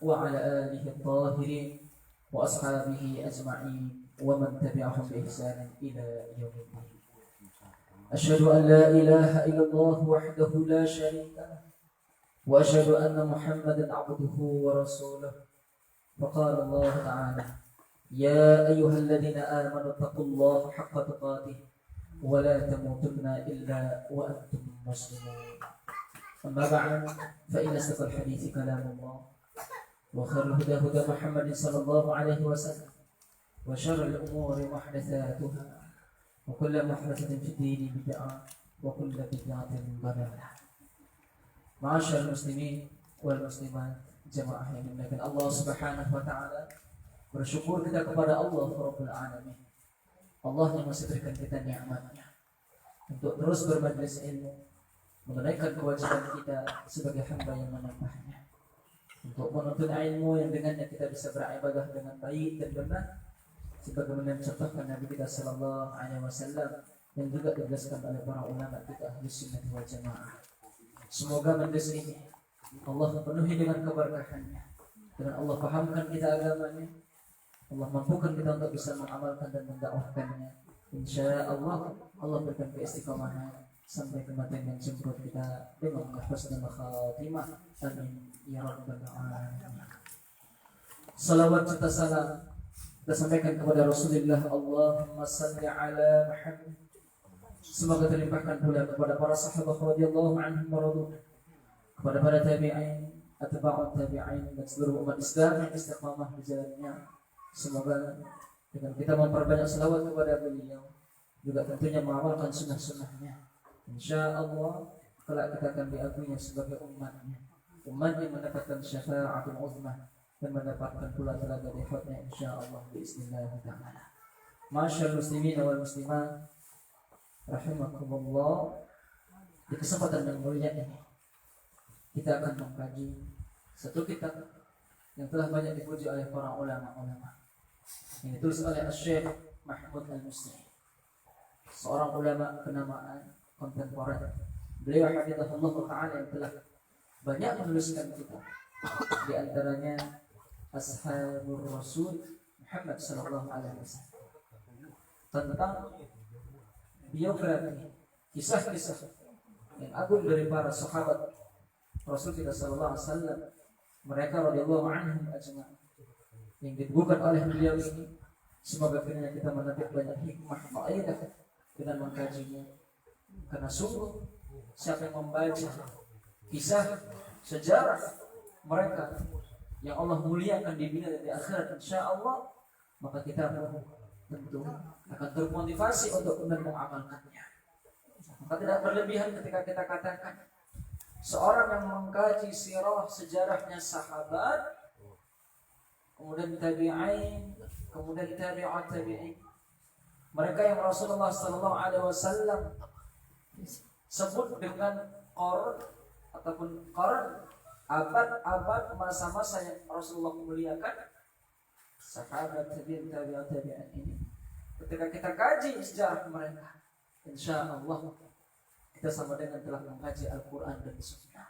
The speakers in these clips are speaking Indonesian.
وعلى آله الطاهرين وأصحابه أجمعين ومن تبعهم بإحسان إلى يوم الدين. أشهد أن لا إله إلا الله وحده لا شريك له وأشهد أن محمدا عبده ورسوله. فقال الله تعالى: يا أيها الذين آمنوا اتقوا الله حق تقاته ولا تموتن إلا وأنتم مسلمون. أما بعد فإن أصدق الحديث كلام الله وخير الهدى هدى محمد صلى الله عليه وسلم وشر الأمور محدثاتها وكل محدثة في الدين بدعة وكل بدعة ضلالة. معاشر المسلمين والmuslimat, jemaah yang dimuliakan Allah Subhanahu wa taala, bersyukur kita kepada Allah Rabbul Alamin. Allah yang masih berikan kita nikmatnya untuk terus bermajlis ilmu, menunaikan kewajiban kita sebagai hamba yang menambahnya, untuk menuntut ilmu yang dengannya kita bisa beribadah dengan baik dan benar, sebagaimana dicontohkan Nabi kita sallallahu alaihi wasallam yang juga dijelaskan oleh para ulama kita ahli sunnah wal jamaah. Semoga majlis ini Allah penuhi dengan keberkahannya, dengan Allah pahamkan kita agamanya, Allah mampukan kita untuk bisa mengamalkan dan mendakwahkannya. Insya Allah Allah berikan keistiqomahan sampai kematian yang jemput kita dengan husnul khatimah. Amin ya rabbal alamin. Salawat serta salam kita sampaikan kepada Rasulullah. Allahumma salli ala Muhammad. Semoga terlimpahkan pula kepada para sahabat radhiyallahu anhum waradu, kepada para tabi'in, atba'ut tabi'in, dan seluruh umat Islam yang istiqamah di jalannya. Semoga dengan kita memperbanyak selawat kepada beliau, juga tentunya mengamalkan sunnah-sunnahnya, insya Allah kelak kita akan diakuinya sebagai umatnya, umat yang mendapatkan syafa'atul uzmah dan mendapatkan pula telaga di hudnya insya Allah bismillahirrahmanirrahim. Masyaallah muslimin wal muslimat rahimakumullah, di kesempatan yang mulia ini kita akan mengkaji satu kitab yang telah banyak dipuji oleh para ulama-ulama, yang ditulis oleh Syekh Mahmud Al-Misri, seorang ulama kenamaan kontemporer. Beliau hafizahullah ta'ala yang telah banyak menuliskan kitab, di antaranya Ashabur Rasul Muhammad sallallahu alaihi wasallam, tentang biografi, kisah-kisah yang agung dari para sahabat Rasul kita sallallahu alaihi wasallam, mereka radhiyallahu anhum ajma'in, yang dibukukan oleh beliau ini. Semoga kiranya kita menetik banyak hikmah faedah dengan mengkajinya, karena sungguh siapa yang membaca kisah sejarah mereka yang Allah muliakan di dunia dan di akhirat insyaallah, maka kita tentu akan termotivasi untuk benar mengamalkannya. Maka tidak berlebihan ketika kita katakan seorang yang mengkaji sirah sejarahnya sahabat, kemudian tabi'in, kemudian tabi'at tabi'in, mereka yang Rasulullah sallallahu alaihi wasallam sebut dengan qarn ataupun qarn, abad-abad masa-masa yang Rasulullah muliakan, sahabat tabi'in tabi'at tabi'in ini. Ketika kita kaji sejarah mereka, insya Allah kita sama dengan telah mengkaji Al-Quran dan Sunnah.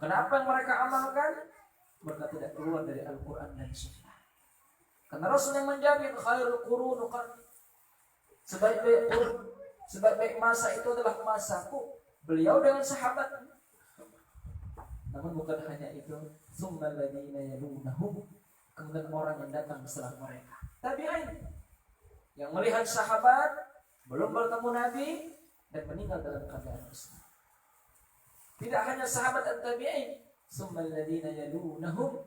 Kenapa yang mereka amalkan? Mereka tidak keluar dari Al-Quran dan Sunnah. Karena Rasul yang menjamin khairul qurun qarni, sebaik-baik qurun, sebaik-baik masa itu adalah masaku, beliau dengan sahabat. Namun bukan hanya itu, tsummal ladzina yalunahum, kemudian orang yang datang setelah mereka, tabi'in, yang melihat sahabat belum bertemu Nabi dan meninggal dalam keadaan Islam. Tidak hanya sahabat dan tabi'in, tsummal ladzina yalunahum,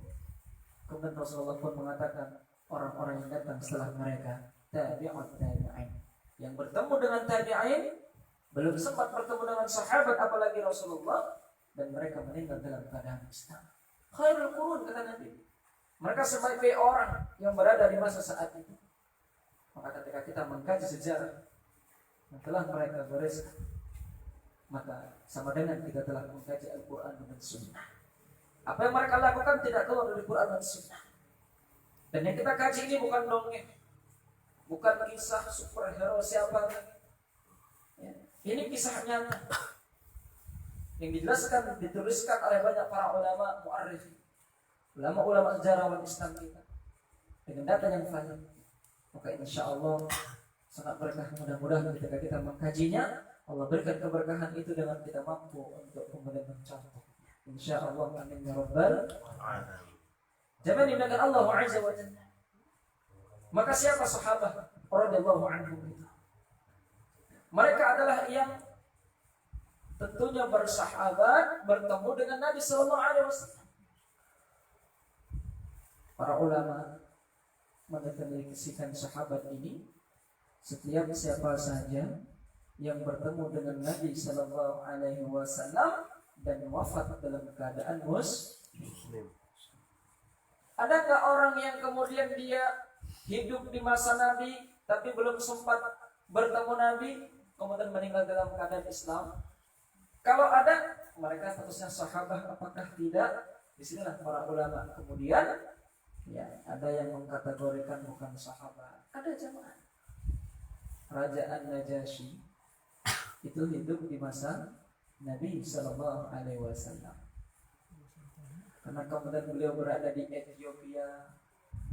kemudian Rasulullah pun mengatakan orang-orang yang datang setelah mereka, tabi'ut tabi'in, yang bertemu dengan tabi'in, belum sempat bertemu dengan sahabat apalagi Rasulullah, dan mereka meninggal dalam keadaan Islam. Khairul qurun, kata Nabi, mereka sebaik-baik orang yang berada di masa saat itu. Maka ketika kita mengkaji sejarah yang telah mereka bereskan, maka sama dengan kita telah mengkaji Al-Quran dan Sunnah. Apa yang mereka lakukan tidak keluar dari Quran dan Sunnah. Dan yang kita kaji ini bukan dongeng, bukan kisah superhero siapa. Ya. Ini kisah nyata yang dijelaskan, dituliskan oleh banyak para ulama mu'arrikhin, ulama-ulama sejarawan Islam kita dengan data yang valid, maka insya Allah sangat berkah. Mudah-mudahan ketika kita mengkajinya, Allah berikan keberkahan itu dengan kita mampu untuk kemudian mencontoh. Insya Allah, amin ya rabbal alamin. Jangan dimuliakan Allah Azza wa Jalla. Maka siapa sahabat radhiyallahu anhum itu? Mereka adalah yang tentunya bersahabat, bertemu dengan Nabi sallallahu alaihi wasallam. Para ulama mendefinisikan sahabat ini setiap siapa saja yang bertemu dengan Nabi sallallahu alaihi wasallam dan wafat dalam keadaan muslim. Ada nggak orang yang kemudian dia hidup di masa Nabi tapi belum sempat bertemu Nabi kemudian meninggal dalam keadaan Islam? Kalau ada, mereka statusnya sahabat apakah tidak? Disinilah para ulama kemudian ya ada yang mengkategorikan bukan sahabat. Ada jamaah Raja An-Najasyi itu hidup di masa Nabi Sallallahu Alaihi Wasallam. Karena kemudian beliau berada di Ethiopia,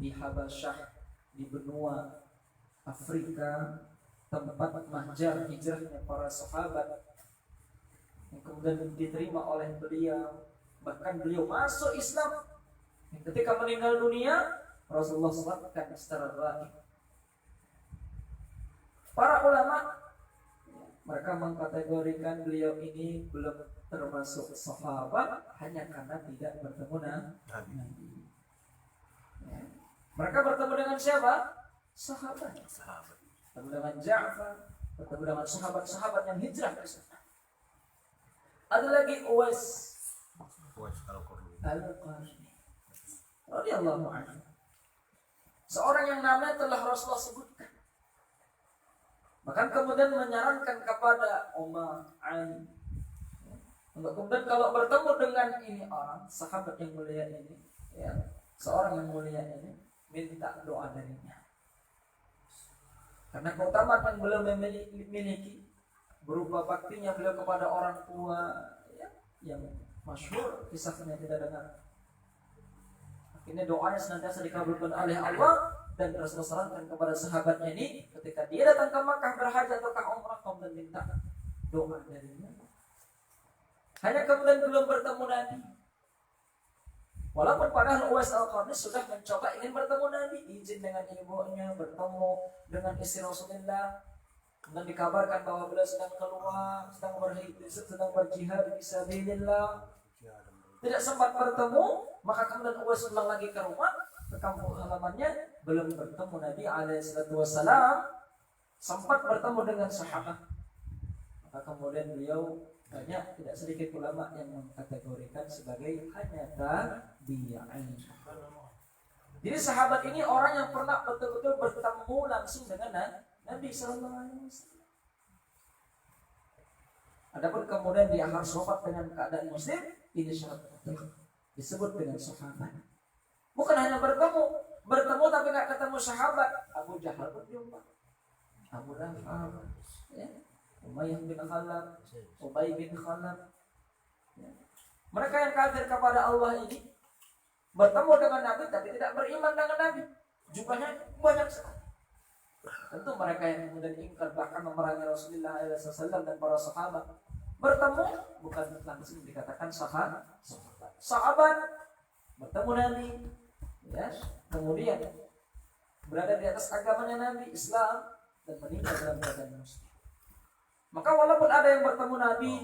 di Habasyah, di benua Afrika, tempat mahjar hijrahnya para sahabat, yang kemudian diterima oleh beliau. Bahkan beliau masuk Islam. Ketika meninggal dunia, Rasulullah SAW secara gaib. Para ulama mereka mengkategorikan beliau ini belum termasuk sahabat hanya karena tidak bertemu Nabi. Ya. Mereka bertemu dengan siapa? Sahabat. Bertemu dengan Ja'far, bertemu dengan sahabat-sahabat yang hijrah ke sana. Ada lagi Uwais Al-Qarni radhiyallahu anhu. Seorang yang namanya telah Rasulullah sebutkan. Bahkan kemudian menyarankan kepada Umar Ali untuk kemudian kalau bertemu dengan ini orang sahabat yang mulia ini, ya, seorang yang mulia ini, minta doa darinya. Karena keutamaan yang beliau memiliki berupa baktinya beliau kepada orang tua, ya, yang masyhur kisahnya tidak dengar. Akhirnya doanya senantiasa dikabulkan oleh Allah. Dan Rasulullah sarankan kepada sahabatnya ini ketika dia datang ke Makkah berhaji atau ke umrah kemudian minta doa darinya. Hanya kemudian belum bertemu Nabi. Walaupun padahal Uwais Al-Qarni sudah mencoba ingin bertemu Nabi, izin dengan ibunya, bertemu dengan istri Rasulullah, dan dikabarkan bahwa beliau sedang keluar, sedang berjihad fisabilillah. Tidak sempat bertemu, maka kemudian Uwais pulang lagi ke rumah, ke kampung halamannya, belum bertemu Nabi alaihissalam, sempat bertemu dengan sahabat. Maka kemudian beliau banyak, tidak sedikit ulama yang mengkategorikan sebagai hanya tabi'in. Jadi sahabat ini orang yang pernah betul-betul bertemu langsung dengan Nabi sallallahu alaihi wasallam. Adapun kemudian dia harus wafat dengan keadaan muslim, ini syarat disebut dengan sahabat. Bukan hanya bertemu tapi nggak ketemu sahabat. Abu Jahal pun jumpa, Abu Lahab, ya, Umayyah bin Khalaf, Ubay bin Khalaf. Ya. Mereka yang kafir kepada Allah ini bertemu dengan Nabi tapi tidak beriman dengan Nabi. Jumlahnya banyak sekali. Tentu mereka yang kemudian ingkar bahkan memerangi Rasulullah SAW dan para sahabat. Bertemu bukan langsung dikatakan sahabat bertemu Nabi, ya, kemudian berada di atas agamanya Nabi Islam dan meninggal dalam keadaan muslim. Maka walaupun ada yang bertemu Nabi,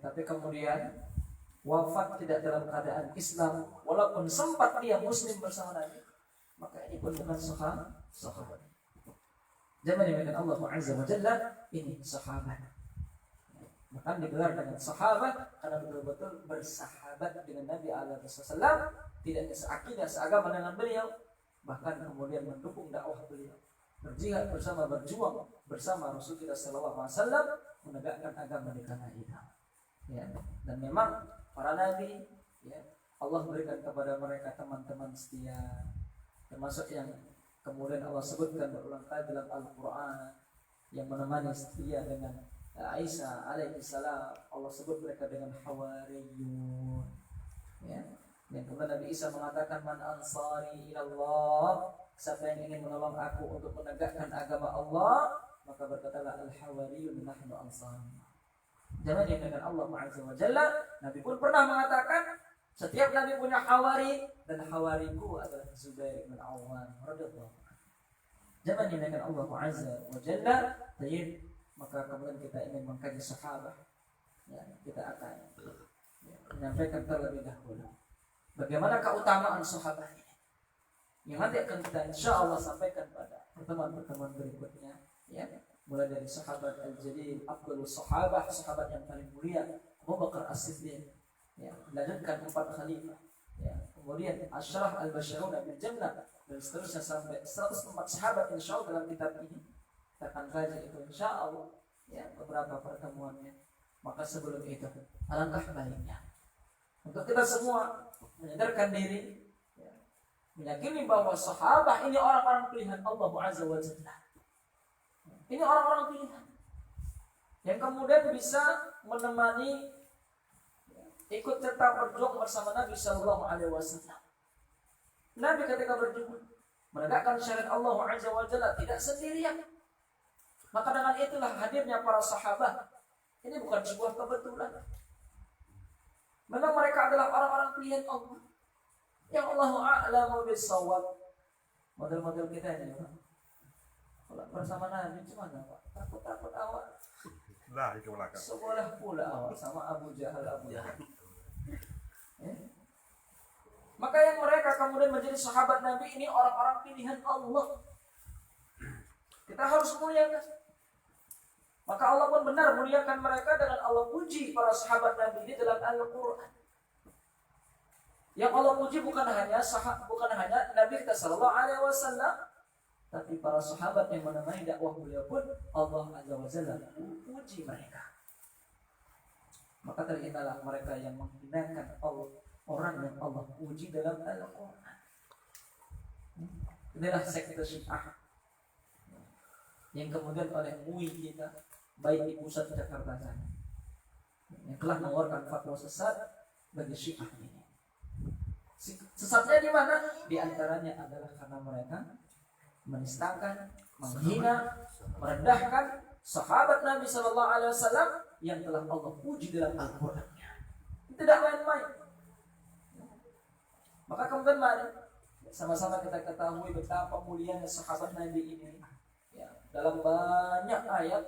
tapi kemudian wafat tidak dalam keadaan Islam, walaupun sempat dia muslim bersama Nabi, maka ini pun bukan sahabat. Jangan dimakan Allah Azza wa Jalla, ini sahabat. Bahkan digelar dengan sahabat karena betul-betul bersahabat dengan Nabi SAW, tidak seakidah seagama dengan beliau, bahkan kemudian mendukung dakwah beliau, berjihad bersama, berjuang bersama Rasulullah SAW menegakkan agama di tanah itu. Ya. Dan memang para nabi, ya, Allah berikan kepada mereka teman-teman setia, termasuk yang kemudian Allah sebutkan berulang kali dalam Al-Quran yang menemani setia dengan Isa alaihissalam. Allah sebut mereka dengan Hawariyun, ya. Dan kemudian Nabi Isa mengatakan, man ansari ilallah, siapa yang ingin menolong aku untuk menegakkan agama Allah, maka berkatalah al-hawariyun nahnu ansari. Jangan dengan Allah Azza wa Jalla. Nabi pun pernah mengatakan, setiap Nabi punya hawari, dan hawariku adalah Zubair bin Awwam radhiyallahu anhu. Jangan dengan Allah Azza wa Jalla. Maka kemudian kita ingin mengkaji sahabat, ya, kita akan menyampaikan terlebih dahulu bagaimana keutamaan sahabat ini, yang nanti akan kita insya Allah sampaikan pada pertemuan-pertemuan berikutnya, ya, mulai dari sahabat al-jalil, afdhalus sahabah, sahabat yang paling mulia Abu Bakar As-Siddiq, ya, dilanjutkan 4 khalifah, ya, kemudian Asyraf al-Basyaruna bil Jannah, dan seterusnya sampai 104 sahabat insya Allah dalam kitab ini. Kita akan kaji itu insya Allah, ya, beberapa pertemuannya. Maka sebelum itu alangkah baiknya untuk kita semua menyadarkan diri, ya, meyakini bahwa sahabat ini orang-orang pilihan Allah Azza wa Jalla. Ini orang-orang pilihan yang kemudian bisa menemani, ya, ikut serta berjuang bersama Nabi Sallallahu Alaihi Wasallam. Nabi ketika berjuang menegakkan syariat Allah Azza wa Jalla tidak sendirian. Maka dengan itulah hadirnya para sahabat. Ini bukan sebuah kebetulan. Memang mereka adalah orang-orang pilihan Allah. Yang Allahu a'lamu bis-shawab. Model-model kita ini, Pak. Kalau bersama Nabi gimana, Pak? Takut-takut awak. Lah, itu belakang. Sekolah pula awak sama Abu Jahal. Maka yang mereka kemudian menjadi sahabat Nabi ini orang-orang pilihan Allah. Kita harus muliakan. Maka Allah pun benar muliakan mereka dengan Allah puji para sahabat Nabi ini dalam Al-Quran. Yang Allah puji bukan hanya Nabi kita Sallallahu Alaihi Wasallam, tapi para sahabat yang menemani dakwah beliau pun Allah Azza wa Jalla puji mereka. Maka terhinalah mereka yang menghinakan Allah, orang yang Allah puji dalam Al-Quran. Inilah sekte Syiah yang kemudian oleh MUI kita, baik di pusat Jakarta sana, yang telah mengeluarkan fatwa sesat bagi Syiah ini. Sesatnya di mana? Di antaranya adalah karena mereka menistakan, menghina, merendahkan sahabat Nabi Sallallahu Alaihi Wasallam yang telah Allah puji dalam Al-Qurannya. Tidak main-main. Maka kemudian mari sama-sama kita ketahui betapa mulianya sahabat Nabi ini. Ya, dalam banyak ayat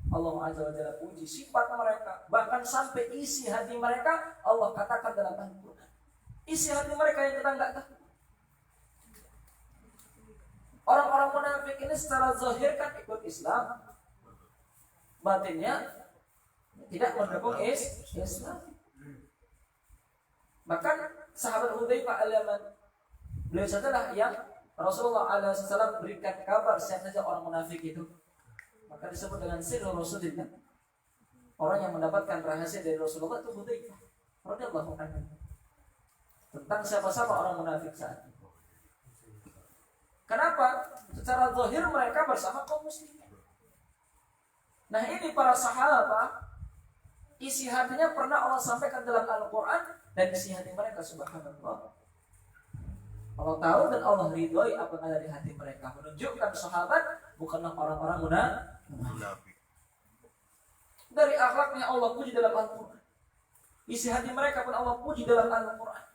Allah Azza wa Jalla puji sifat mereka, bahkan sampai isi hati mereka Allah katakan dalam Al-Quran. Isi hati mereka yang kita enggak tahu. Orang-orang munafik ini secara zahir kan ikut Islam, batinnya tidak mendukung Islam. Bahkan sahabat Hudzaifah al-Yaman, beliau sajalah yang Rasulullah SAW berikan kabar siapa saja orang munafik itu, maka disebut dengan sirrul Rasulillah. Orang yang mendapatkan rahasia dari Rasulullah itu Hudzaifah radhiyallahu anhu tentang siapa-siapa orang munafik saat itu. Kenapa? Secara zahir mereka bersama kaum muslimin. Nah ini para sahabat, isi hatinya pernah Allah sampaikan dalam Al-Quran, dan isi hati mereka subhanallah Allah tahu dan Allah ridhoi apa yang ada di hati mereka. Menunjukkan sahabat bukanlah orang-orang munafik. Dari akhlaknya Allah puji dalam Al-Quran, isi hati mereka pun Allah puji dalam Al-Quran,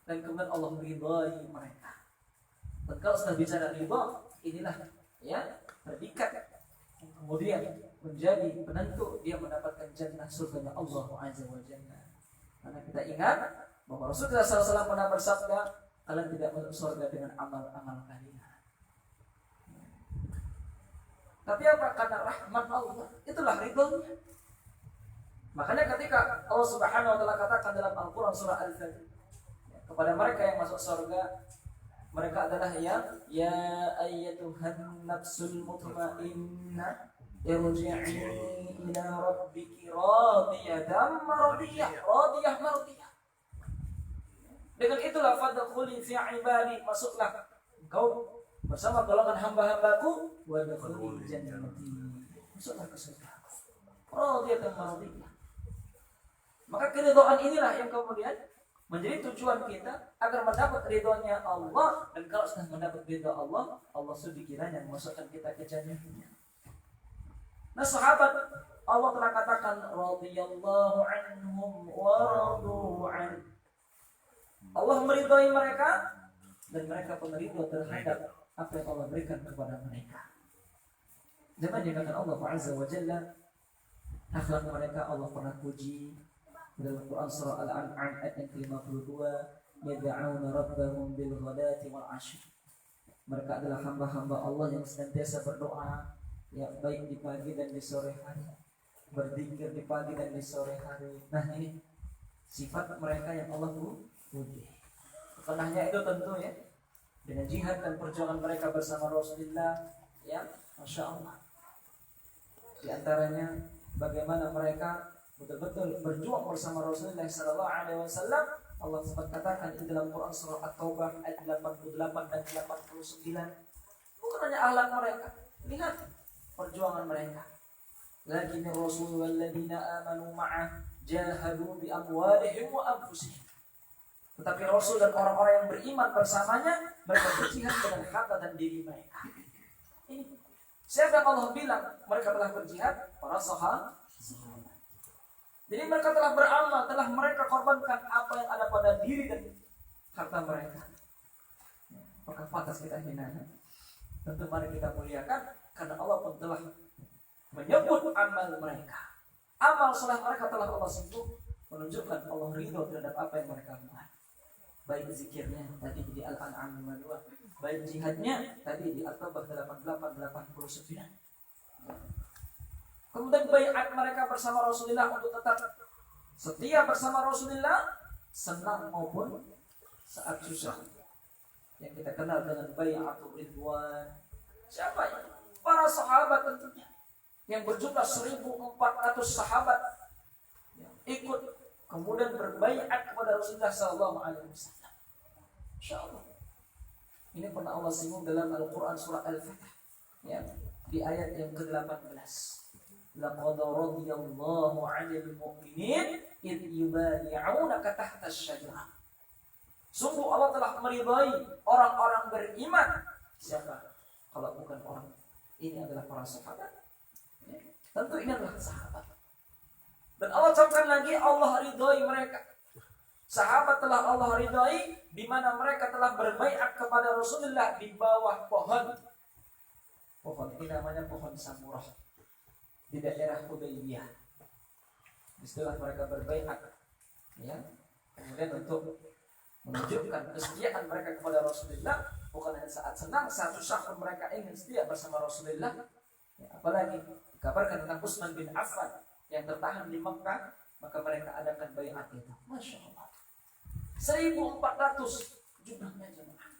dan kemudian Allah ridhoi mereka. Dan kalau sudah bicara ridha, inilah ya predikat kemudian menjadi penentu dia mendapatkan jannah surganya Allah Azza wa Jalla. Karena kita ingat bahwa Rasulullah SAW pernah bersabda, kalian tidak masuk surga dengan amal-amal kalian. Tapi apa? Karena rahmat Allah, itulah ridhonya. Makanya ketika Allah Subhanahu wa taala katakan dalam Al-Qur'an surah Al-Fajr, kepada mereka yang masuk surga, mereka adalah yang ya ayyatuhan nafsul mutmainnah irji'i ila rabbiki radiyatan mardiyah. Radiyah mardiyah. Dengan itulah fadkhuli fi ibadi, masuklah engkau bersama golongan hamba-hambaku, wa dkhuli jannati, masuklah ke surga. Radiyatan mardiyah. Maka keridhaan inilah yang kemudian menjadi tujuan kita agar mendapat ridhonya Allah. Dan kalau sudah mendapat ridho Allah, Allah sudah kiranya memasukkan kita ke jannahnya. Nah sahabat, Allah telah katakan radhiyallahu anhum wa radu an. Allah meridhai mereka dan mereka pun ridho terhadap apa yang Allah berikan kepada mereka. Zaman dikatakan Allah Azza wa Jalla, akhlak mereka Allah pernah puji dalam Quran surah Al-An'am ayat yang ke-52, yad'una rabbahum bil ghadati wal 'ashyi. Mereka adalah hamba-hamba Allah yang senantiasa berdoa, ya baik di pagi dan di sore hari, berzikir di pagi dan di sore hari. Nah ini sifat mereka yang Allah puji. Bukan hanya itu tentu ya, dengan jihad dan perjuangan mereka bersama Rasulullah, ya Masya Allah. Di antaranya bagaimana mereka betul-betul berjuang bersama Rasulullah sallallahu alaihi wasallam. Allah sempat katakan di dalam Quran surah At-Taubah ayat 88 dan 89. Bukan hanya akhlak mereka, lihat perjuangan mereka. Lakin Rasul walladzina amanu ma'ah jahadu bi amwalihim wa anfusihim. Tetapi Rasul dan orang-orang yang beriman bersamanya, mereka berjihad dengan harta dan diri mereka. Ini siapa yang Allah bilang mereka telah berjihad? Para sahabat. Jadi mereka telah beramal, telah mereka korbankan apa yang ada pada diri dan harta mereka. Maka pantas kita hina. Tentu mari kita muliakan, karena Allah pun telah menyebut amal mereka. Amal soleh mereka telah Allah sebut, menunjukkan Allah ridho terhadap apa yang mereka buat. Baik zikirnya tadi di Al-An'am 52, baik jihadnya tadi di At-Taubah 88-89. Kemudian baiat mereka bersama Rasulullah untuk tetap setia bersama Rasulullah, senang maupun saat susah. Yang kita kenal dengan baiatul ridwan. Siapa ya? Para sahabat tentunya. Yang berjumlah 1.400 sahabat yang ikut kemudian berbaiat kepada Rasulullah sallallahu alaihi wasallam. Insyaallah. Ini pernah Allah singgung dalam Al-Qur'an surah Al-Fatih, ya, di ayat yang ke-18. Laqad radiyallahu 'anil mu'minin id yubayi'unaka tahta asy-syajarah. Sungguh Allah telah meridai orang-orang beriman. Siapa? Kalau bukan orang ini adalah para sahabat. Ya, tentu ini adalah sahabat. Dan Allah contohkan lagi Allah ridai mereka. Sahabat telah Allah ridai di mana mereka telah berbaiat kepada Rasulullah di bawah pohon. Pohon ini namanya pohon samurah di daerah Hudaybiyah. Istilah mereka berbaiat, ya. Kemudian untuk menunjukkan kesetiaan mereka kepada Rasulullah, bukan hanya saat senang, saat susah pun mereka ingin setia bersama Rasulullah. Ya, apalagi dikabarkan tentang Utsman bin Affan yang tertahan di Mekah, maka mereka adakan baiat itu. Masya Allah. 1.400 jumlahnya jemaah.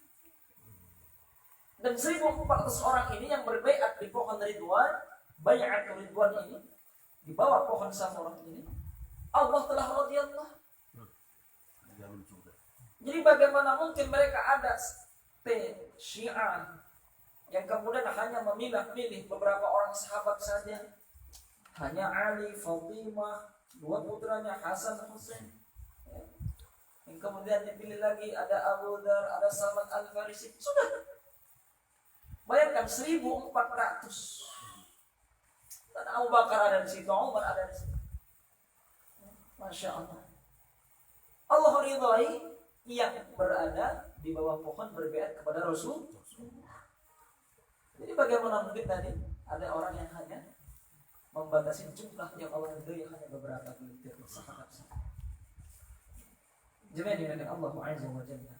Dan 1.400 orang ini yang berbaiat di pohon Ridwan, baiat Ridwan ini, di bawah pohon samurah ini, Allah telah radhiyallahu. Jadi bagaimana mungkin mereka ada Syiah yang kemudian hanya memilah-milih beberapa orang sahabat saja, hanya Ali, Fatimah, dua putranya Hasan dan Husain, ya. Yang kemudian dipilih lagi ada Abu Dzar, ada Salman Al-Farisi. Sudah. Bayangkan 1.400. Dan Abu Bakar ada di situ, Umar ada di situ. Masya Allah. Allah ridhai yang berada di bawah pohon berbaiat kepada Rasul. Jadi bagaimana mungkin tadi ada orang yang hanya membatasi jumlah yang Allah ridhai hanya beberapa gelintir sahabat-sahabat. Jemaah dimuliakan Allah Azza wa Jalla.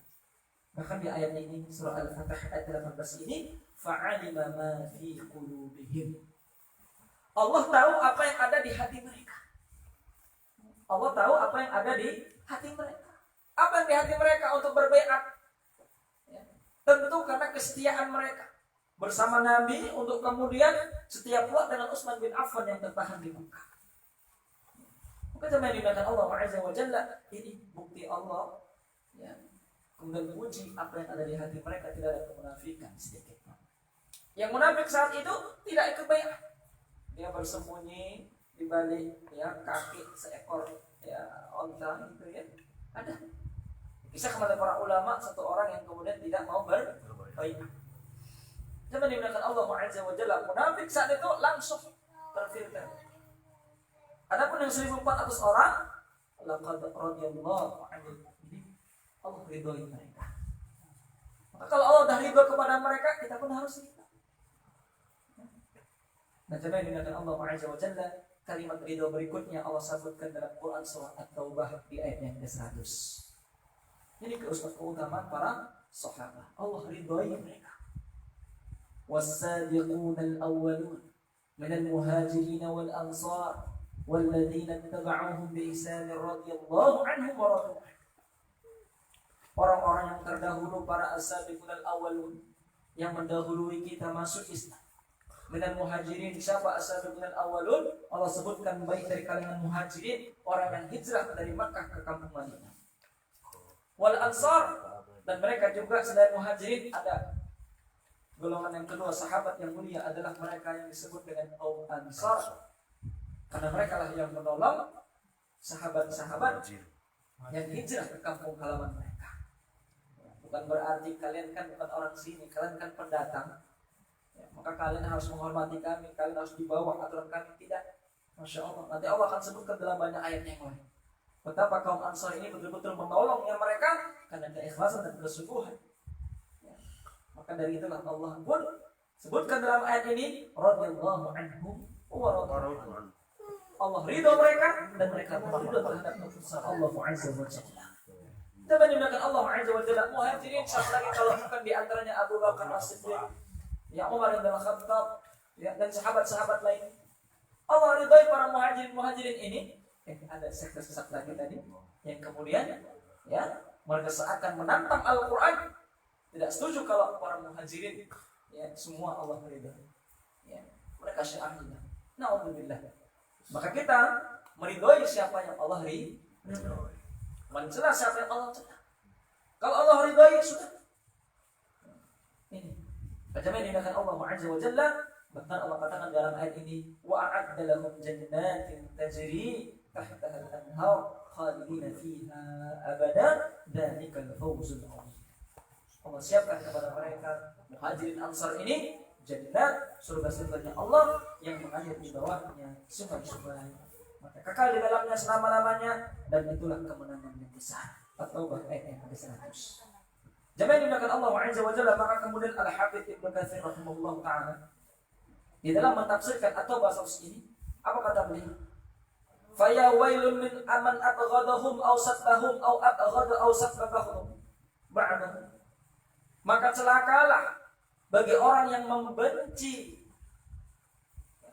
Bahkan di ayat ini surah Al-Fatih ayat 18 ini, fa'alima ma fi qulubihim. Allah tahu apa yang ada di hati mereka. Allah tahu apa yang ada di hati mereka. Apa yang di hati mereka untuk berbaiat? Ya. Tentu karena kesetiaan mereka bersama Nabi untuk kemudian setia pula dengan Utsman bin Affan yang tertahan di Mekah. Maka jemaah dimuliakan Allah Azza wa Jalla, ini bukti Allah, ya. Kemudian uji apa yang ada di hati mereka, tidak ada kemunafikan sedikit. Yang munafik saat itu tidak ikut baiat. Dia bersembunyi di balik, ya, kaki seekor, ya, onta itu, ya. Ada. Kisah kepada para ulama, satu orang yang kemudian tidak mau berbaik. Zaman dimuliakan Allah Azza wa Jalla, munafik saat itu langsung terfilter. Adapun yang 1.400 orang, laqad radiyallahu anhum, Allah ridhoi mereka. Maka kalau Allah dah ridho kepada mereka, kita pun harus ridho. Nah, zaman dimuliakan Allah Azza wa Jalla, kalimat ridho berikutnya Allah sebutkan dalam Quran surah At-Taubah di ayat yang ke-100. Ini keutamaan para sahabat. Allah ridhoi mereka. Was-sabiquna al-awwalun minal muhajirin wal ansar walladzina ittaba'uuhum bi ihsan radhiyallahu anhum wa radu anhu. Orang-orang yang terdahulu, para as-sabiqun al-awwalun, yang mendahului kita masuk Islam. Minal muhajirin, siapa as-sabiqun al-awwalun? Allah sebutkan baik dari kalangan muhajirin, orang yang hijrah dari Makkah ke kampung Madinah. Wal ansar, dan mereka juga selain muhajirin ada golongan yang kedua, sahabat yang mulia adalah mereka yang disebut dengan kaum ansar, karena mereka lah yang menolong sahabat-sahabat yang hijrah ke kampung halaman mereka. Bukan berarti kalian kan bukan orang sini, kalian kan pendatang, ya, maka kalian harus menghormati kami, kalian harus di bawah aturan kami. Tidak. Masya Allah, nanti Allah akan sebutkan dalam banyak ayat yang lain betapa kaum ansar ini betul-betul menolongnya mereka karena keikhlasan dan kesungguhan. Maka dari itulah Allah pun sebutkan dalam ayat ini radhiyallahu anhum wa radu anhu. Allah ridho mereka dan mereka pun ridho terhadap keputusan Allah Azza wa Jalla. Kita menunjukkan Allah Azza wa Jalla muhajirin saat lagi kalau bukan di antaranya Abu Bakar As-Siddiq, ya Umar bin Khattab, ya, dan sahabat-sahabat lain. Allah ridhoi para muhajirin ini. Ada sesat lagi tadi yang kemudian ya mereka seakan menantang Al-Quran, tidak setuju kalau para muhajirin ya semua Allah meridhai, ya mereka syiarnya. Na'udzubillah. Maka kita meridhoi siapa yang Allah ridhoi, mencela siapa yang Allah cela. Kalau Allah ridhoi sudah. Ini bagaimana dinamakan Allah Azza wa Jalla. Bahkan Allah katakan dalam ayat ini, wa a'adda lahum jannatin tajri tahtaha al-anhar khalidina fiha abada dzalikal fawzul 'azim. Allah siapkan kepada mereka muhajirin ansar ini jannat, surga-surganya Allah yang mengalir di bawahnya sungai-sungai, maka kekal di dalamnya selama-lamanya, dan itulah kemenangan yang besar. At-Taubah ayat yang ke-100. Jamaah dimuliakan Allah Azza wa Jalla, maka kemudian Al-Hafidz Ibnu Katsir rahimahullah taala di dalam mentafsirkan At-Taubah ini, apa kata beliau? Faya wailun min aman abghadahum aw sabbahum aw abghada aw sabbahum ba'dahum. Maka celakalah bagi orang yang membenci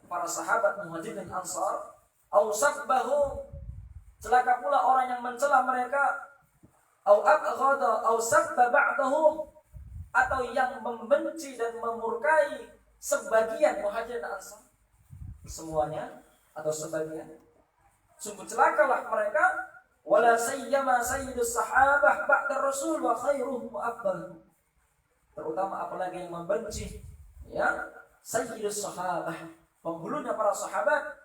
para sahabat muhajirin ansar, aw sabbahum, celaka pula orang yang mencela mereka, aw abghada aw sabba ba'dahum, atau yang membenci dan memurkai sebagian muhajirin ansar, semuanya atau sebagian. Sungguh celakalah mereka, wala sayyama sayyidus sahabah ba'da rasul wa khairuhum wa afdaluhum. Terutama apalagi yang membenci ya sayyidus sahabah, penghulunya para sahabat,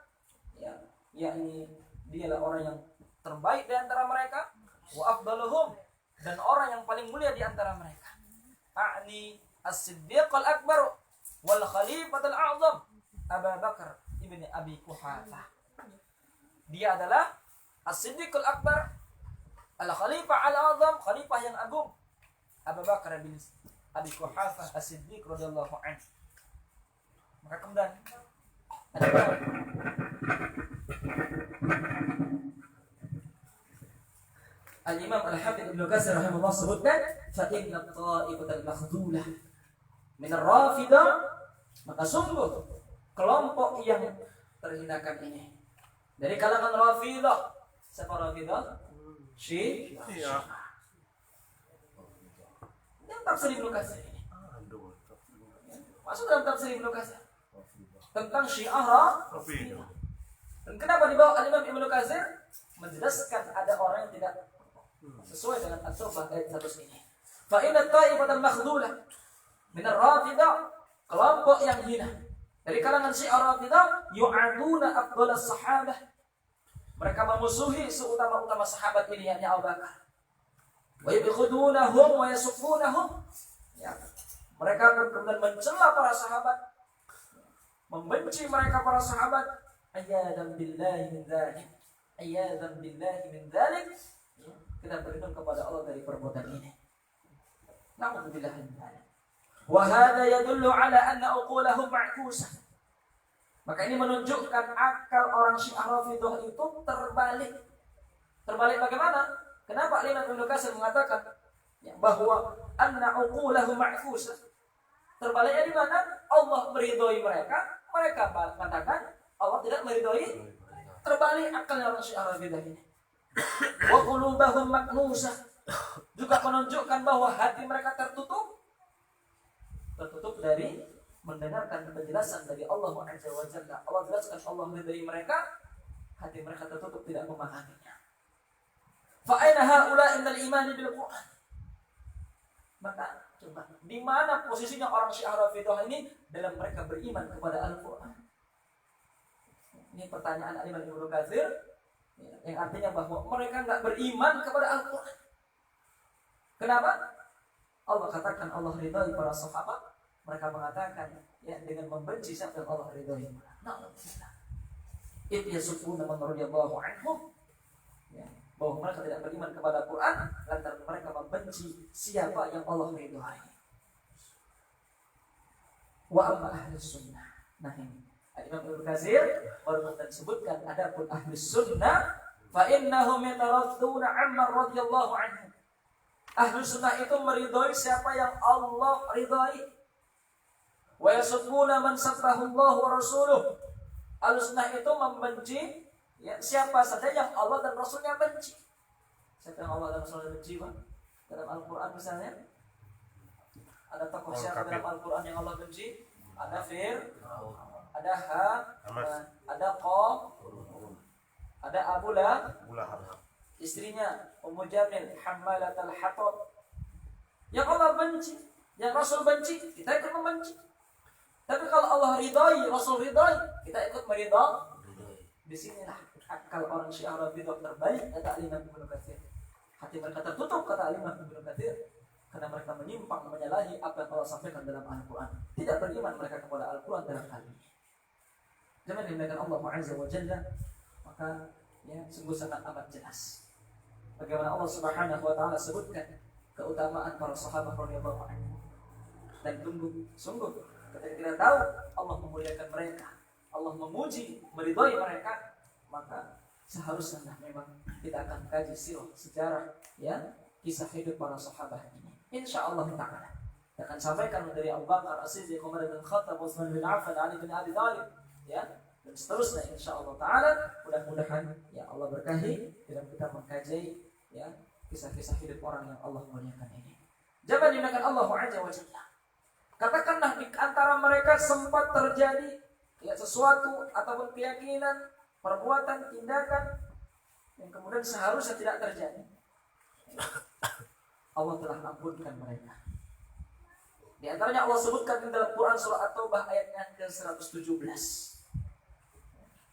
ya yakni dialah orang yang terbaik di antara mereka, wa afdaluhum, dan orang yang paling mulia di antara mereka. A'ni as-siddiq al-akbar wal khalifatul a'zam Abu Bakar ibn Abi Quhafah. Dia adalah As-Siddiqul Akbar, Al-Khalifah Al-Azam, Khalifah yang agung, Abu Bakar bin Abi Quhafah As-Siddiq radhiyallahu anhu. Maka kemudian ada Al-Imam Al-Hafidz Ibnu Katsir rahimahullah sebutkan, fa inna ta'ifatal makhdulah min ar-Rafidah, maka sungguh kelompok yang terhinakan ini dari kalangan Rafidah. Siapa Rafidah? Syiah. Yang tafsir Ibnu Katsir ini masuk dalam tafsir Ibnu Katsir tentang Syiah Rafidah. Dan kenapa dibawa Al-Imam Ibnu Katsir? Menjelaskan ada orang yang tidak sesuai dengan At-Taubah ayat 100 ini. Fa inna ta'ifatal makhdulah min ar-Rafidah, kelompok yang hina dari kalangan Syiah Rafidah, yu'aduna afdalas sahabah, mereka memusuhi seutama-utama sahabat ini, yakni Abu Bakar. Wa yabghudunahum wa yasubunahum. Ya. Mereka kemudian mencela para sahabat, membenci mereka para sahabat. Ayyadan billahi min dzalik. Ayyadan billahi min dzalik. Kita berlindung kepada Allah dari perbuatan ini. Na'udzubillah min dzalik. Wa hadha yadullu ala anna uqulahum ma'kusah. Maka ini menunjukkan akal orang Syiah Rafidhah itu terbalik. Terbalik bagaimana? Kenapa Imam Ibnu Katsir mengatakan bahwa anna uqulahum ma'kusah? Terbaliknya di mana? Allah meridhoi mereka, mereka mengatakan Allah tidak meridhoi. Terbalik akalnya orang Syiah Rafidhah ini. Wa qulubahum maknusah. Juga menunjukkan bahwa hati mereka tertutup dari mendengarkan penjelasan dari Allah Azza wa Jalla. Allah jelaskan Allah meridhai mereka, hati mereka tertutup tidak memahaminya. Fa aina haula innal iman bil Qur'an? Maka coba di mana posisinya orang Syiah Rafidhah ini dalam mereka beriman kepada Al-Qur'an? Ini pertanyaan Imam Ibnu Katsir yang artinya bahwa mereka enggak beriman kepada Al-Qur'an. Kenapa? Allah katakan Allah ridhai para sahabat, mereka mengatakan ya dengan membenci siapa yang Allah ridhai. Na'udzubillah. Itu yasufuna man radhiyallahu anhum. Ya, bahwa mereka tidak beriman kepada Al-Quran lantaran mereka membenci siapa yang Allah ridhai. Wa amma ahlus sunnah. Nah ini Imam Ibnu Katsir baru disebutkan adapun ahlus sunnah fa innahum yataradduna amma radhiyallahu anhu. Ahlus sunnah itu meridhai siapa yang Allah ridhai. Wa yasubuna man sabbahu Allah wa rasuluh. Ahlus sunnah itu membenci ya, siapa saja yang Allah dan Rasulnya benci. Siapa yang Allah dan Rasulnya benci, Pak? Dalam Al-Quran misalnya ada tokoh siapa dalam Al-Quran yang Allah benci? Ada ada ada Qaf, ada Abu Lahab, istrinya Ummu Jamil Hammalatul Hatab. Yang Allah benci, yang Rasul benci, kita ikut membenci. Tapi kalau Allah ridhai, Rasul ridhai, kita ikut meridhai. Di sinilah akal orang Syiah Rafidhah terbalik, kata Imam Ibnu Katsir. Hati mereka tertutup, kata Imam Ibnu Katsir, karena mereka menyimpang menyalahi apa yang Allah sampaikan dalam Al-Quran. Tidak beriman mereka kepada Al-Quran dalam hal ini. Jangan dimuliakan Allah Azza wa Jalla, maka ya sungguh sangat amat jelas bagaimana Allah Subhanahu wa taala sebutkan keutamaan para sahabat radhiyallahu anhum. Dan sungguh ketika kita tahu Allah memuliakan mereka, Allah memuji, meridhai mereka, maka seharusnya memang kita akan kaji sirah, sejarah ya, kisah hidup para sahabat ini. Insyaallah taala kita akan sampaikan dari Abu Bakar As-Siddiq, Umar bin Khattab, Utsman bin Affan, Ali bin Abi Thalib ya, dan seterusnya insyaallah taala. Mudah-mudahan ya Allah berkahi dalam kita mengkaji ya kisah-kisah hidup orang yang Allah muliakan ini. Jangan dimuliakan Allah Azza wa Jalla. Katakanlah di antara mereka sempat terjadi ya sesuatu ataupun keyakinan, perbuatan, tindakan yang kemudian seharusnya tidak terjadi. Allah telah ampunkan mereka. Di antaranya Allah sebutkan dalam Quran surah At-Taubah ayatnya ke-117.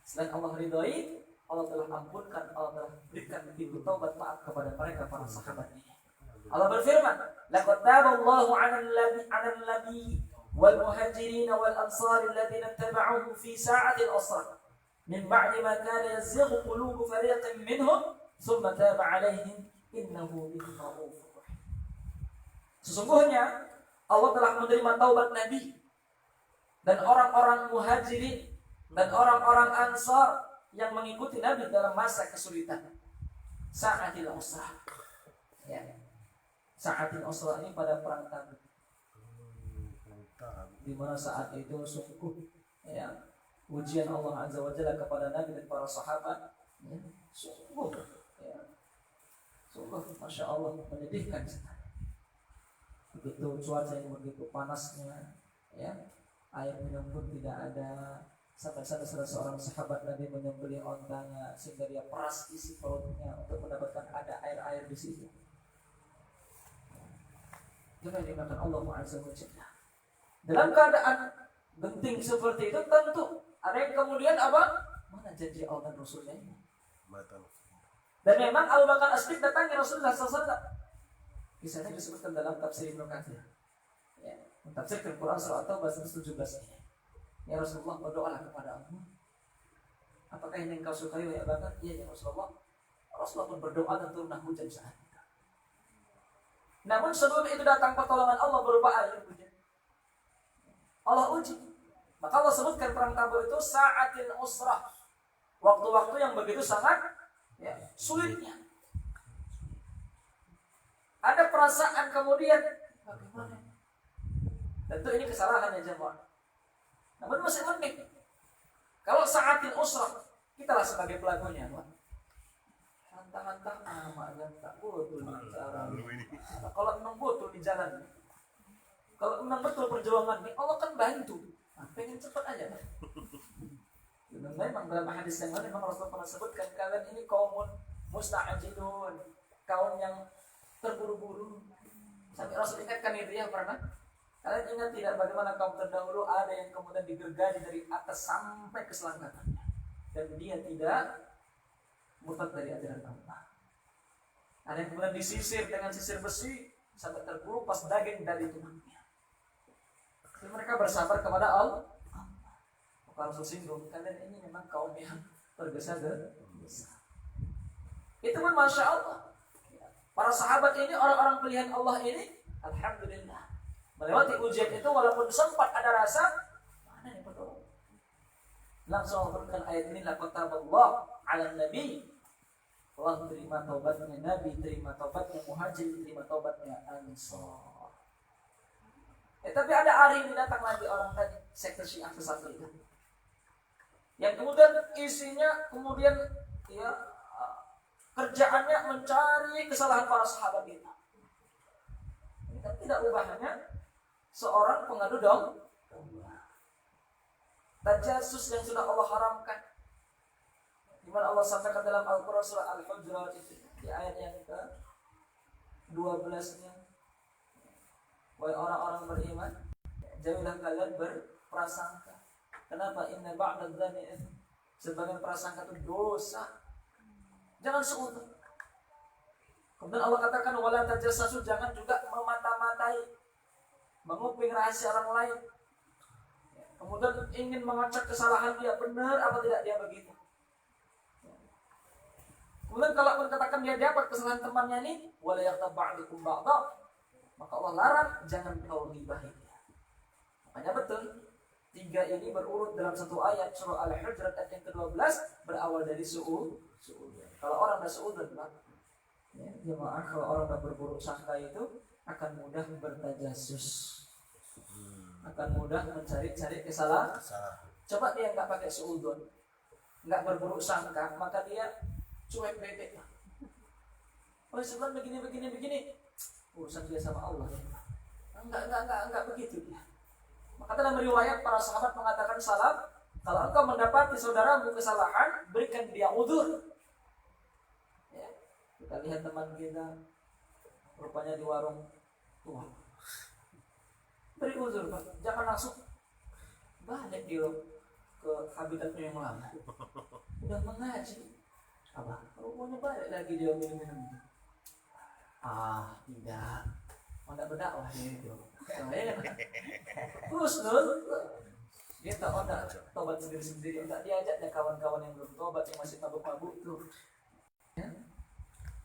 Selain Allah ridhai, Allah telah ampunkan, Allah telah berikan pintu taubat maaf kepada mereka para sahabat ini. Allah berfirman, "Laqad taballahu 'alal nabi wal muhajirin wal ansar alladziina ittaba'uhu fi sa'atil 'usrah min ba'di ma kana yazighu qulubu fariqin minhum thumma taba 'alaihim innahu bihim ra'ufur rahim." Sesungguhnya Allah telah menerima taubat Nabi dan orang-orang muhajirin dan orang-orang ansar yang mengikuti Nabi dalam masa kesulitan. Sa'atil 'usrah. Ya. Sa'atil 'usrah ini pada perang Tabuk. Di mana saat itu sungguh ya ujian Allah Azza wa Jalla kepada Nabi dan para sahabat ya, sungguh Masya Allah menyedihkan sekali. Begitu cuaca yang begitu panasnya ya, air minum pun tidak ada. Sampai salah seorang sahabat Nabi menyembelih ontanya sehingga dia peras isi perutnya untuk mendapatkan ada air di situ. Jangan dimakan Allah Azza wa Jalla. Dalam keadaan genting seperti itu tentu ada yang kemudian apa? Mana janji Allah dan Rasulnya ini? Dan memang Abu Bakar As-Siddiq datangi Rasulullah SAW. Kisahnya disebutkan dalam tafsir Ibnu Katsir. Ya, mentafsirkan Quran surah At-Taubah 117 ini. Ya Rasulullah, berdoalah kepada Allah. Apakah ini engkau sukai ya Bakar? Iya ya Rasulullah. Rasulullah pun berdoa dan turunlah hujan saat itu. Namun sebelum itu datang pertolongan Allah berupa air hujan. Allah uji. Maka Allah sebutkan perang Tabuk itu sa'atil usrah. Waktu-waktu yang begitu sangat ya, sulitnya. Ada perasaan kemudian bagaimana? Tentu ini kesalahan ya jemaah. Namun masih mending. Kalau sa'atil usrah, kita lah sebagai pelakunya, Pak. Hantang-hantang nama dan tak betul di jalan. Kalau memang betul di jalan, kalau memang betul perjuangan ini, Allah kan bantu. Nah, pengen cepat aja, Pak. Memang dalam hadis yang lain memang Rasulullah pernah sebutkan kalian ini kaumun musta'jilun, kaum yang terburu-buru. Sampai Rasul ingatkan itu ya pernah. Kalian ingat tidak bagaimana kaum terdahulu ada yang kemudian digergaji dari atas sampai ke selangkangannya dan dia tidak murtad dari ajaran Allah. Ada yang kemudian disisir dengan sisir besi sampai terkelupas daging dari tubuhnya. Jadi mereka bersabar kepada Allah. Maka Rasul singgung, kalian ini memang kaum yang tergesa-gesa. Itu pun Masya Allah. Para sahabat ini, orang-orang pilihan Allah ini, alhamdulillah, melewati ujian itu walaupun sempat ada rasa, mana yang betul? Langsung Allah ayat ini, laqad taballahu 'alan nabi. Allah terima taubatnya Nabi, terima taubatnya Muhajir, terima taubatnya Ansar. Tapi ada hari ini datang lagi orang tadi, sekte Syiah sesat itu. Yang kemudian isinya kemudian ya kerjaannya mencari kesalahan para sahabat kita. Ini kan tidak ubahnya seorang pengadu domba. Tajasus yang sudah Allah haramkan. Di mana Allah sampaikan dalam Al-Qur'an surah Al-Hujurat itu di ayat yang ke-12-nya. Wahai orang-orang beriman, jauhilah kalian berprasangka. Kenapa? Inna ba'da dzanni itsm. Sebagian prasangka itu dosa. Jangan seudon. Kemudian Allah katakan wala tajassasu, jangan juga memata-matai, menguping rahasia orang lain. Kemudian ingin mengecek kesalahan dia benar apa tidak dia begitu. Kemudian kalau katakan dia dapat kesalahan temannya ini, wala yaghtab ba'dukum ba'dha, maka Allah larang jangan kau ghibahi dia. Makanya betul. 3 ini berurut dalam satu ayat surah Al-Hujurat ayat yang ke-12 berawal dari su'ud. Kalau orang dah su'ud, ya, jemaah, kalau orang dah berburuk sangka itu akan mudah bertajasus, akan mudah mencari-cari kesalahan. Coba dia nggak pakai su'udun, nggak berburuk sangka, maka dia cuek bebek. Oh sebelum begini, urusan dia sama Allah. Enggak begitu dia. Maka dalam riwayat para sahabat mengatakan salam, kalau engkau mendapati saudaramu kesalahan, berikan dia udzur. Ya, kita lihat teman kita rupanya di warung tua. Beri udzur, Pak. Jangan langsung balik dia ke habitatnya yang lama. Udah mengaji. Apa? Rupanya balik lagi dia minum-minum. Tidak. Tidak berdakwah dia itu. Terus dia tak ada tobat sendiri-sendiri, tak diajaknya kawan-kawan yang belum tobat yang masih mabuk-mabuk tuh. Ya.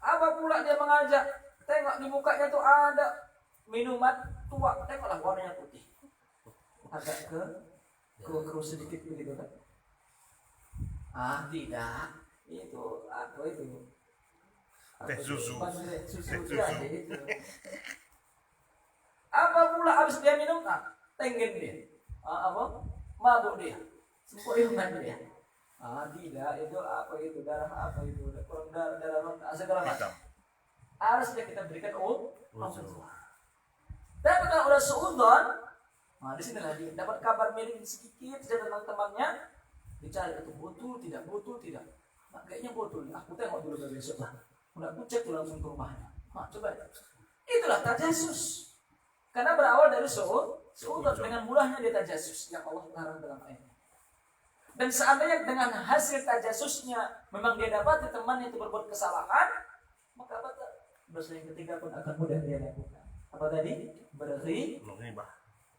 Apa pula dia mengajak? Tengok di mukanya tuh ada minuman tua, tengoklah warnanya putih. Agak keruh sedikit begitu kan? Tidak. Itu apa itu? Teh susu. Susu aja itu. Apa pula habis dia minum? Tenggen dia. Apa? Mabuk dia. Sempoyongan dia. Tidak, itu apa itu? Darah apa itu? Kurang darah segala macam. Harus dia kita berikan udzur. Tapi kalau udah suudzon, di sini lagi dapat kabar miring sedikit dari teman-temannya, dicari itu betul tidak. Kayaknya betul. Aku tengok dulu besok lah. Udah aku cek langsung ke rumahnya. Coba. Itulah tajasus. Karena berawal dari suudzon, dengan mudahnya dia tajasus yang Allah larang dalam ayat. Dan seandainya dengan hasil tajasusnya memang dia dapat teman itu berbuat kesalahan, maka dosa yang ketiga pun akan mudah dia lakukan. Apa tadi? Menghibah.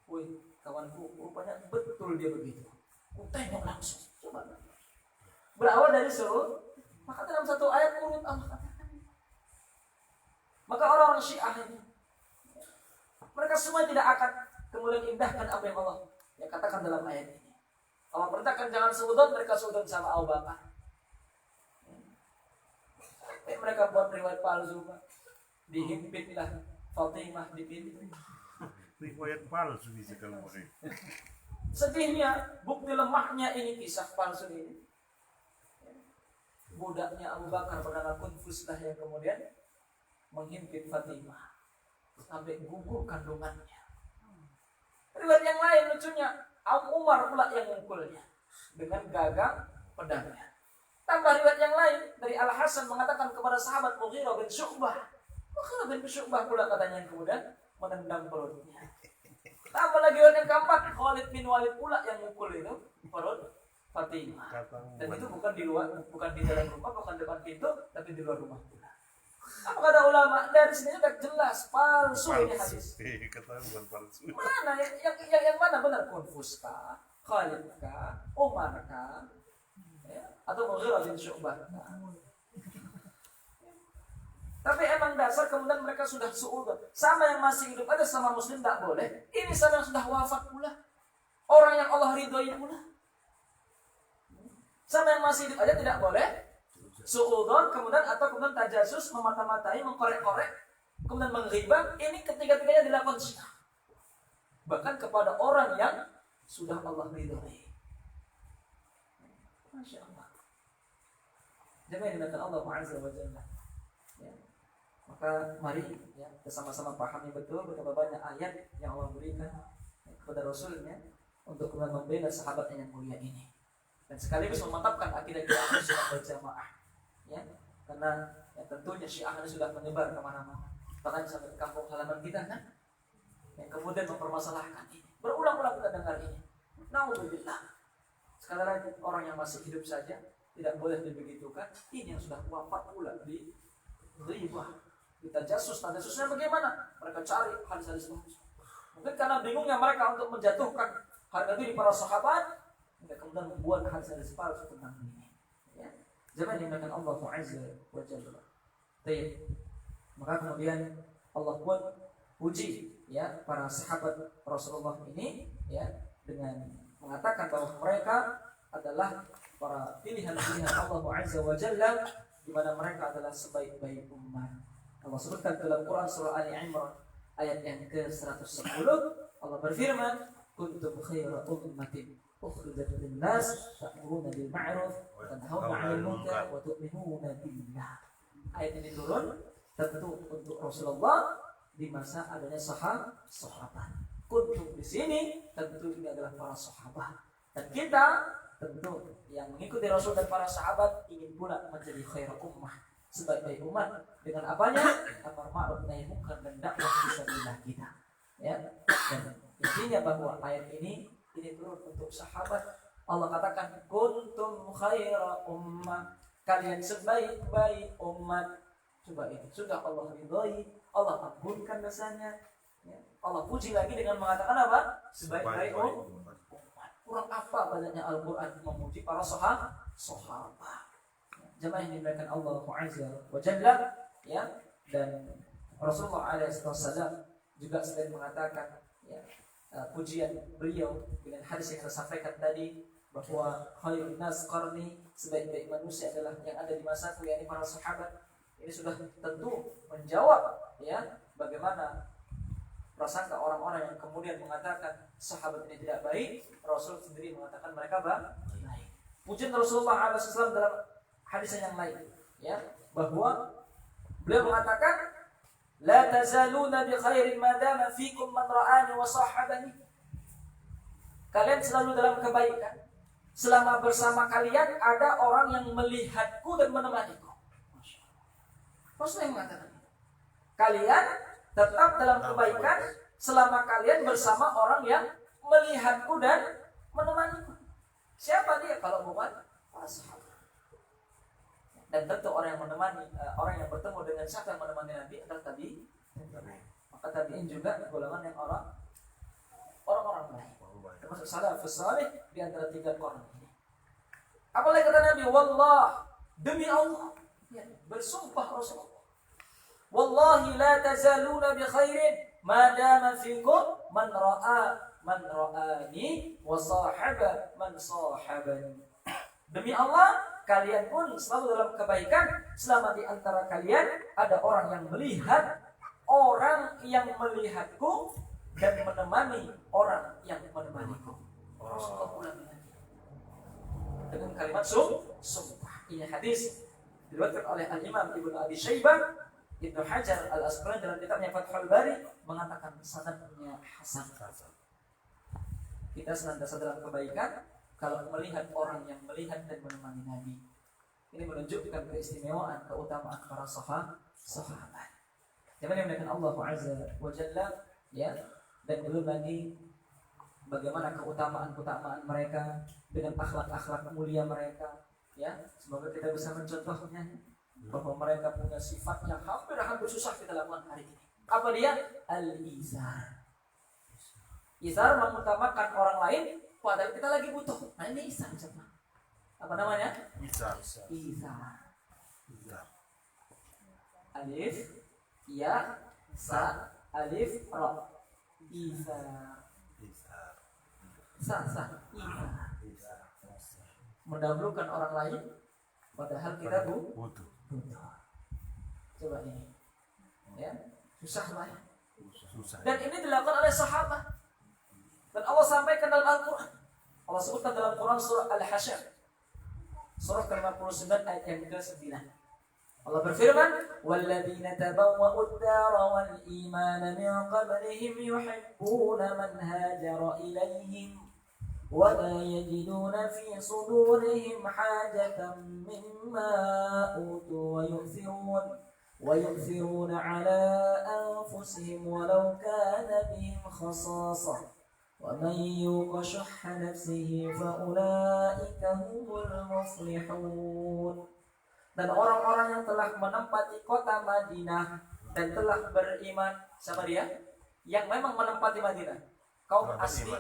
Wih, kawanku rupanya betul dia begitu. Ku tengok langsung. Coba. Berawal dari suruh, maka dalam satu ayat urut Allah katakan. Maka orang-orang Syiah ini, mereka semua tidak akan kemudian indahkan apa yang Allah katakan dalam ayat ini. Allah perintahkan jangan seudon, mereka seudon sama Abu Bakar. Mereka buat riwayat palsu, Pak. Dihimpitlah Fatimah dipilih. Riwayat palsu bisa kalau mereka. Sedihnya, bukti lemahnya ini kisah palsu ini. Budaknya Abu Bakar bernama Kunfus lah yang kemudian menghimpit Fatimah sampai gugur kandungannya. Riwayat yang lain lucunya, Abu Umar pula yang memukulnya dengan gagang pedangnya. Tambah riwayat yang lain dari Al Hasan mengatakan kepada sahabat Mughirah bin Syu'bah. Mughirah bin Syu'bah pula katanya yang kemudian menendang perutnya. Tambah lagi riwayat yang keempat, Khalid bin Walid pula yang mukul itu perut Fatimah. Dan itu bukan di luar, bukan di dalam rumah, bukan depan pintu, tapi di luar rumah pula. Apa kata ulama? Dari sini sudah jelas palsu ini hadis. Ketahuan palsu. Mana yang mana benar? Konfus kah? Khalid kah? Umar kah? Ya? Atau Mughirah bin Syu'bah kah? Tapi emang dasar kemudian mereka sudah suudzon. Sama yang masih hidup ada sama muslim tak boleh. Ini sama yang sudah wafat pula. Orang yang Allah ridhoi pula. Sama yang masih hidup aja tidak boleh suudzon, kemudian atau kemudian tajasus, memata-matai, mengkorek-korek, kemudian menghibah. Ini ketiga-tiganya dilakukan Syiah. Bahkan kepada orang yang sudah Allah ridhoi. Masya Allah. Jangan dimakan Allah Azza wa Jalla. Ya. Maka mari ya, bersama-sama pahami betul betapa banyak ayat yang Allah berikan kepada Rasulnya untuk kemudian membela sahabatnya yang mulia ini. Dan sekaligus memantapkan akidah kita Ahlus Sunnah wal Jamaah. Ya, karena ya, tentunya Syiah ini sudah menyebar kemana-mana, bahkan sampai ke kampung halaman kita kan, yang kemudian mempermasalahkan ini. Berulang-ulang kita dengar ini. Naudzubillah. Sekali lagi orang yang masih hidup saja tidak boleh dibegitukan. Ini yang sudah wafat pula di ghibah. Kita tajasusnya bagaimana? Mereka cari hadis-hadis bagus. Mungkin karena bingungnya mereka untuk menjatuhkan harga diri para sahabat, mereka kemudian membuat hadis-hadis palsu tentang ini. Ya. Jangan dimakan Allah Azza wa Jalla. Maka kemudian Allah pun puji ya para sahabat Rasulullah ini ya dengan mengatakan bahwa mereka adalah para pilihan-pilihan Allah Azza wa Jalla, di mana mereka adalah sebaik-baik umat. Allah sebutkan dalam Quran surah Ali Imran ayat yang ke-110, Allah berfirman, "Kuntum khaira ummatin ukhrijat lin-nas ta'muruna bil ma'ruf wa tanhauna 'anil munkar wa tu'minuna billah." Ayat ini turun tentu untuk Rasulullah di masa adanya sahabat. Kuntum di sini tentu ini adalah para sahabat. Dan kita tentu yang mengikuti Rasul dan para sahabat ingin pula menjadi khairul ummah, sebaik-baik umat dengan apanya? Amar ma'ruf nahi munkar dan dakwah fisabilillah kita. Ya. Dan intinya bahwa ayat ini turun untuk sahabat. Allah katakan kuntum khaira ummah, kalian sebaik-baik umat. Coba itu sudah Allah ridhoi, Allah ampunkan dosanya. Ya. Allah puji lagi dengan mengatakan apa? Sebaik-baik umat. Kurang apa banyaknya Al-Quran memuji para sahabat. Jemaah yang dimuliakan Allah Azza wa Jalla ya, dan Rasulullah SAW juga selain mengatakan ya, pujian beliau dengan hadis yang saya sampaikan tadi bahwa khairun nas qarni, sebaik-baik manusia adalah yang ada di masaku, yakni para sahabat. Ini sudah tentu menjawab ya bagaimana prasangka orang-orang yang kemudian mengatakan sahabat ini tidak baik. Rasul sendiri mengatakan mereka baik. Pujian Rasulullah SAW dalam hadis yang lain ya, bahwa beliau mengatakan la tazaluna bi khairin ma dama fikum man ra'ani wa sahabani. Kalian selalu dalam kebaikan selama bersama kalian ada orang yang melihatku dan menemaniku. Rasul yang mengatakan kalian tetap dalam kebaikan selama kalian bersama orang yang melihatku dan menemaniku. Siapa dia kalau bukan para sahabat? Dan tentu orang yang menemani, orang yang bertemu dengan siapa yang menemani Nabi adalah tabi'in. Maka tabi'in juga golongan yang orang-orang baik. Termasuk salafus salih di antara 3 korun ini. Apalagi kata Nabi, wallah, demi Allah, ya, bersumpah Rasulullah, wallahi la tazaluna bi khairin ma dama fikum man ra'ani wa sahaba man sahabani. Demi Allah, kalian pun selalu dalam kebaikan selama di antara kalian ada orang yang melihatku dan menemani orang yang menemaniku. Rasulullah ulang dengan kalimat sumpah. Ini hadis diriwayatkan oleh Al-Imam Ibnu Abi Syaibah, Ibnu Hajar Al-Asqalani dalam kitabnya Fathul Bari mengatakan sanadnya hasan. Kita senantiasa dalam kebaikan kalau melihat orang yang melihat dan menemani Nabi. Ini menunjukkan keistimewaan, keutamaan para sahabat. Yang dimuliakan Allah Azza wa Jalla, ya. Dan belum lagi bagaimana keutamaan mereka dengan akhlak mulia mereka, ya. Semoga kita bisa mencontohnya bahwa mereka punya sifat yang hampir susah kita lakukan hari ini. Apa dia? Al-izar. Izar mengutamakan orang lain padahal kita lagi butuh. Nah, ini izar siapa? Apa namanya? Izar. Alif, ya, sa, alif, ra. Izar. Sa, izar. Mendahulukan orang lain padahal kita butuh. Coba ini, ya, susah lah. Dan ini dilakukan oleh sahabat. Dan Allah sampaikan dalam Al-Quran. Allah sebutkan dalam Quran surah Al-Hasyr, surah ke-59 ayat yang ke-9. Allah berfirman, "Walladzina tabawwa'ud dara wal imana min qablihim yuhibbuna man hajara ilaihim wa la yajiduna fi sudurihim hajatan mimma utu wa yu'thiruna ala anfusihim walau kana bihim khasasah wa man yuqa shuhha nafsihi fa ulaika humul muflihun." Dan orang-orang yang telah menempati kota Madinah dan telah beriman sama dia, yang memang menempati Madinah, kaum asli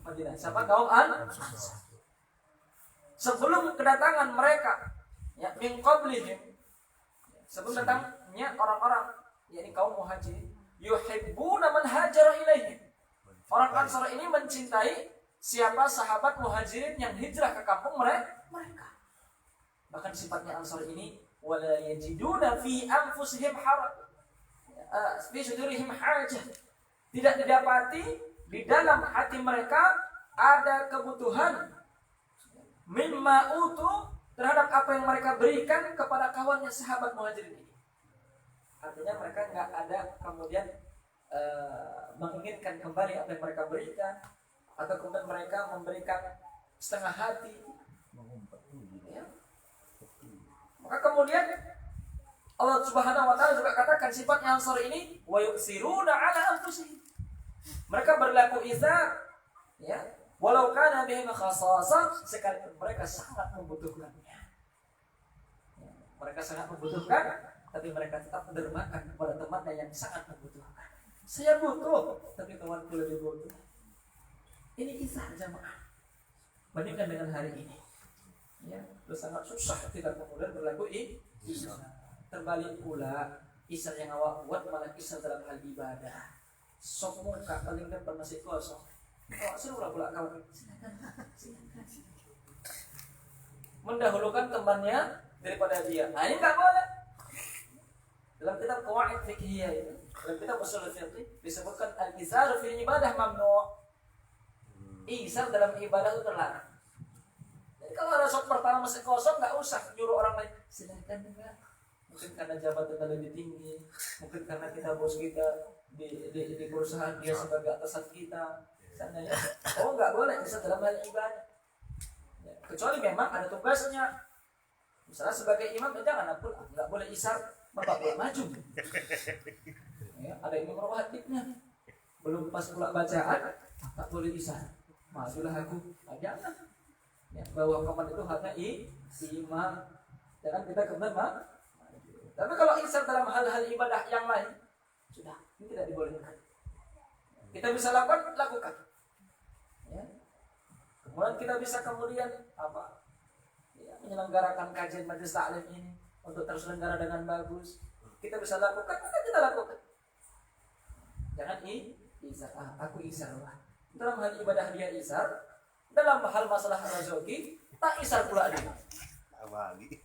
Madinah. Siapa? Kaum Ansar. Sebelum kedatangan mereka, ya, min qablihim, sebelum datangnya orang-orang, yakni kaum Muhajirin, yuhibbuna man hajara ilaihim. Orang Ansar ini mencintai siapa sahabat Muhajirin yang hijrah ke kampung mereka. Bahkan sifatnya Ansar ini, wala yajiduna fi anfusihim fi sudurihim hajah. Tidak didapati di dalam hati mereka ada kebutuhan mimma utu, terhadap apa yang mereka berikan kepada kawannya sahabat Muhajirin ini. Artinya mereka enggak ada kemudian menginginkan kembali apa yang mereka berikan, atau kemudian mereka memberikan setengah hati. Ya. Maka kemudian Allah Subhanahu wa taala juga katakan sifatnya Ansar ini wa yusiruna ala anfusihim. Mereka berlaku izar, ya, walau kana bihim khasasah, sekalipun mereka sangat membutuhkannya. Ya, mereka sangat membutuhkan, tapi mereka tetap dermakan kepada temannya yang sangat membutuhkan. Saya butuh, tapi temanku lebih butuh. Ini izar jamaah. Bandingkan dengan hari ini, ya, itu sangat susah tidak kemudian berlaku izar. Terbalik pula, izar yang awak buat malah izar dalam hal ibadah. Sok muka paling depan masih kosong. Awak suruh pula kawan. Silakan. Mendahulukan temannya daripada dia. Nah, ini enggak boleh. Dalam kitab Qawaid Fiqhiyah itu, dalam kitab Ushul Fiqh disebutkan al-izar fi ibadah mamnu'. Izar dalam ibadah itu terlarang. Jadi kalau ada sok pertama masih kosong, nggak usah nyuruh orang lain. Silakan enggak. Mungkin karena jabatan kita lebih tinggi, mungkin karena kita bos kita di perusahaan, dia sebagai atasan kita. Sana ya. Oh, nggak boleh izar dalam hal ibadah. Ya, kecuali memang ada tugasnya. Misalnya sebagai imam, jangan nggak boleh izar, bapak boleh maju. Ya, ada imam rawatibnya. Belum pas pula bacaan, tak boleh izar. Majulah aku, jangan. Ya, bahwa koman itu hanya imam. Jangan kita kemudian tapi kalau isar dalam hal-hal ibadah yang lain, sudah, ini tidak dibolehkan. Kita bisa lakukan. Ya. Kemudian kita bisa kemudian apa? Ya, menyelenggarakan kajian majelis taklim ini untuk terselenggara dengan bagus. Kita bisa lakukan, kita lakukan. Jangan isar. Aku isar lah. Dalam hal ibadah dia isar, dalam hal masalah rezeki tak isar pula dia. Abali.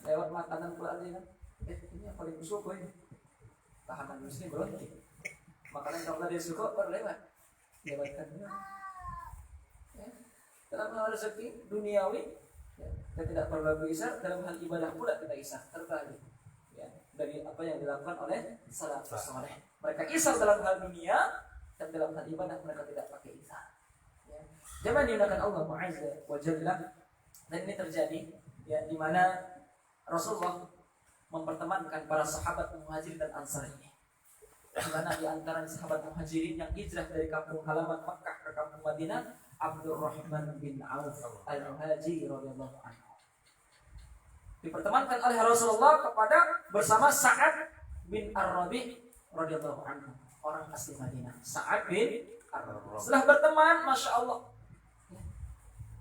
Lewat makanan pula dia. Ini yang paling suka ini. Tahanan dulu sini berhenti. Makanan kalau dia suka baru lewatkan dia. Ya. Dalam hal rezeki duniawi, ya, kita tidak perlu isar. Dalam hal ibadah pula kita isar. Terbalik. Ya. Dari apa yang dilakukan oleh salafus saleh. Mereka isar dalam hal dunia, dan dalam hal ibadah mereka tidak pakai isar. Ya. Jangan digunakan Allah Azza wa Jalla. Dan ini terjadi, ya, di mana Rasulullah mempertemankan para sahabat Muhajirin dan Ansar ini. Di mana di antara sahabat Muhajirin yang hijrah dari kampung halaman Makkah ke kampung Madinah, Abdurrahman bin Auf Al-Muhajiri radhiyallahu anhu. Dipertemankan oleh Rasulullah kepada bersama Sa'ad bin Ar-Rabi' radhiyallahu anhu, orang asli Madinah. Sa'ad bin Ar-Rabi'. Setelah berteman, Masya Allah,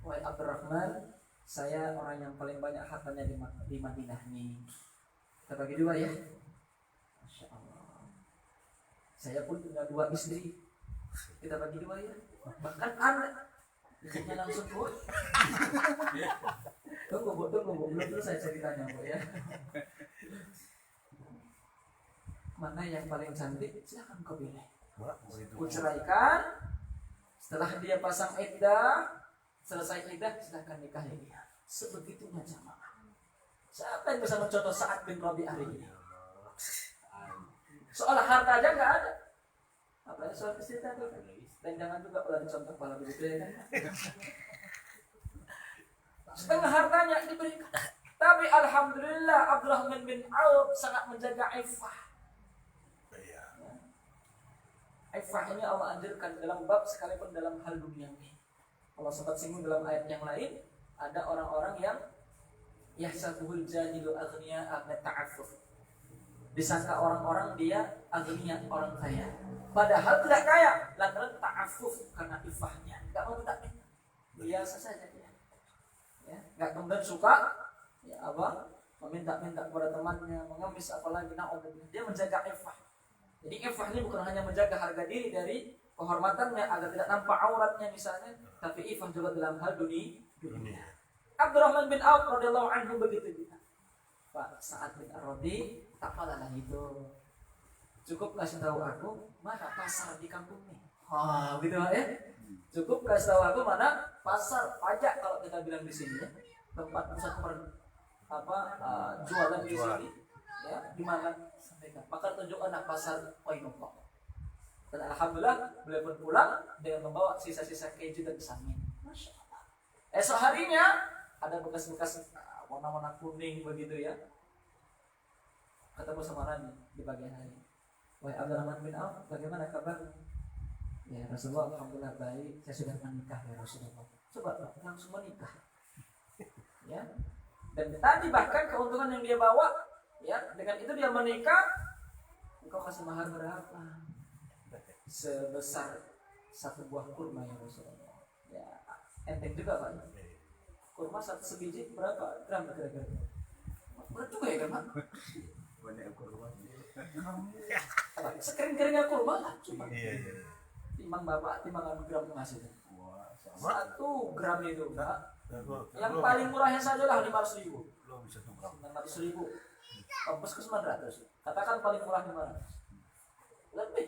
wahai Abdurrahman, saya orang yang paling banyak hartanya di Madinah nih. Kita bagi dua ya. Masya Allah. Saya pun punya 2 istri. Kita bagi 2 ya. Bahkan anak. Istrinya langsung Bu. Tunggu Bu. Belum selesai ceritanya Bu ya. Mana yang paling cantik? Silahkan kau pilih. Ku ceraikan. Setelah dia pasang iddah, selesai iddah, silahkan nikahi dia. Sebegitunya jamaah. Siapa yang bisa mencontoh Sa'ad bin Rabi' hari ini? Soal harta aja nggak ada. Apalagi soal istri tadi. Dan jangan juga ulah dicontoh kalau begitu ya kan. Setengah hartanya diberikan. Tapi alhamdulillah Abdurrahman bin Auf sangat menjaga iffah. Iffah ini Allah anjurkan dalam bab sekalipun dalam hal dunia ini. Allah sempat singgung dalam ayat yang lain, ada orang-orang yang yahsabuhul jahilu aghniya ta'affuf. Disangka orang-orang dia aghniya, orang kaya. Padahal tidak kaya, lantaran ta'affuf karena iffahnya. Enggak mau minta. Biasa saja dia. Ya, enggak kemudian suka ya apa? Meminta-minta kepada temannya, mengemis apalagi na'udzubillah. Dia menjaga iffah. Jadi iffah ini bukan hanya menjaga harga diri dari kehormatannya agar tidak nampak auratnya misalnya, tapi iffah juga dalam hal dunia. Abdurrahman bin Auf radhiyallahu anhu begitu juga. Pak Sa'ad bin Ar-Rabi' tak apalah itu. Cukup kasih tahu aku mana pasar di kampung ini. Gitu ya. Cukup kasih tahu aku mana pasar pajak kalau kita bilang di sini ya. Tempat pusat jualan di sini. Ya, di mana sampaikan. Maka tunjukkan pasar Qainullah. Dan alhamdulillah beliau pun pulang dengan membawa sisa-sisa keju dan samin. Masya Allah. Esok harinya ada bekas-bekas warna-warna kuning begitu ya. Ketemu sama Nabi di bagian hari. Wahai Abdurrahman bin Auf, bagaimana kabarnya? Ya Rasulullah, alhamdulillah baik. Saya sudah menikah ya Rasulullah. Coba langsung menikah. Ya. Dan tadi bahkan keuntungan yang dia bawa, ya dengan itu dia menikah. Engkau kasih mahar berapa? Sebesar 1 buah kurma ya Rasulullah. Ya enteng juga Pak. Kurma sebiji berapa gram kira-kira? Berat juga ya kan? Banyak kurma. Sekering-keringnya kurma lah. Cuma Iya. timbang bapak, timbangan gram emas itu. Wah, sama. 1 gram itu Pak. Yang Belum paling murahnya saja lah 500.000. bisa tukang. 900.000. Kampus ke 900. Katakan paling murah 500. Lebih.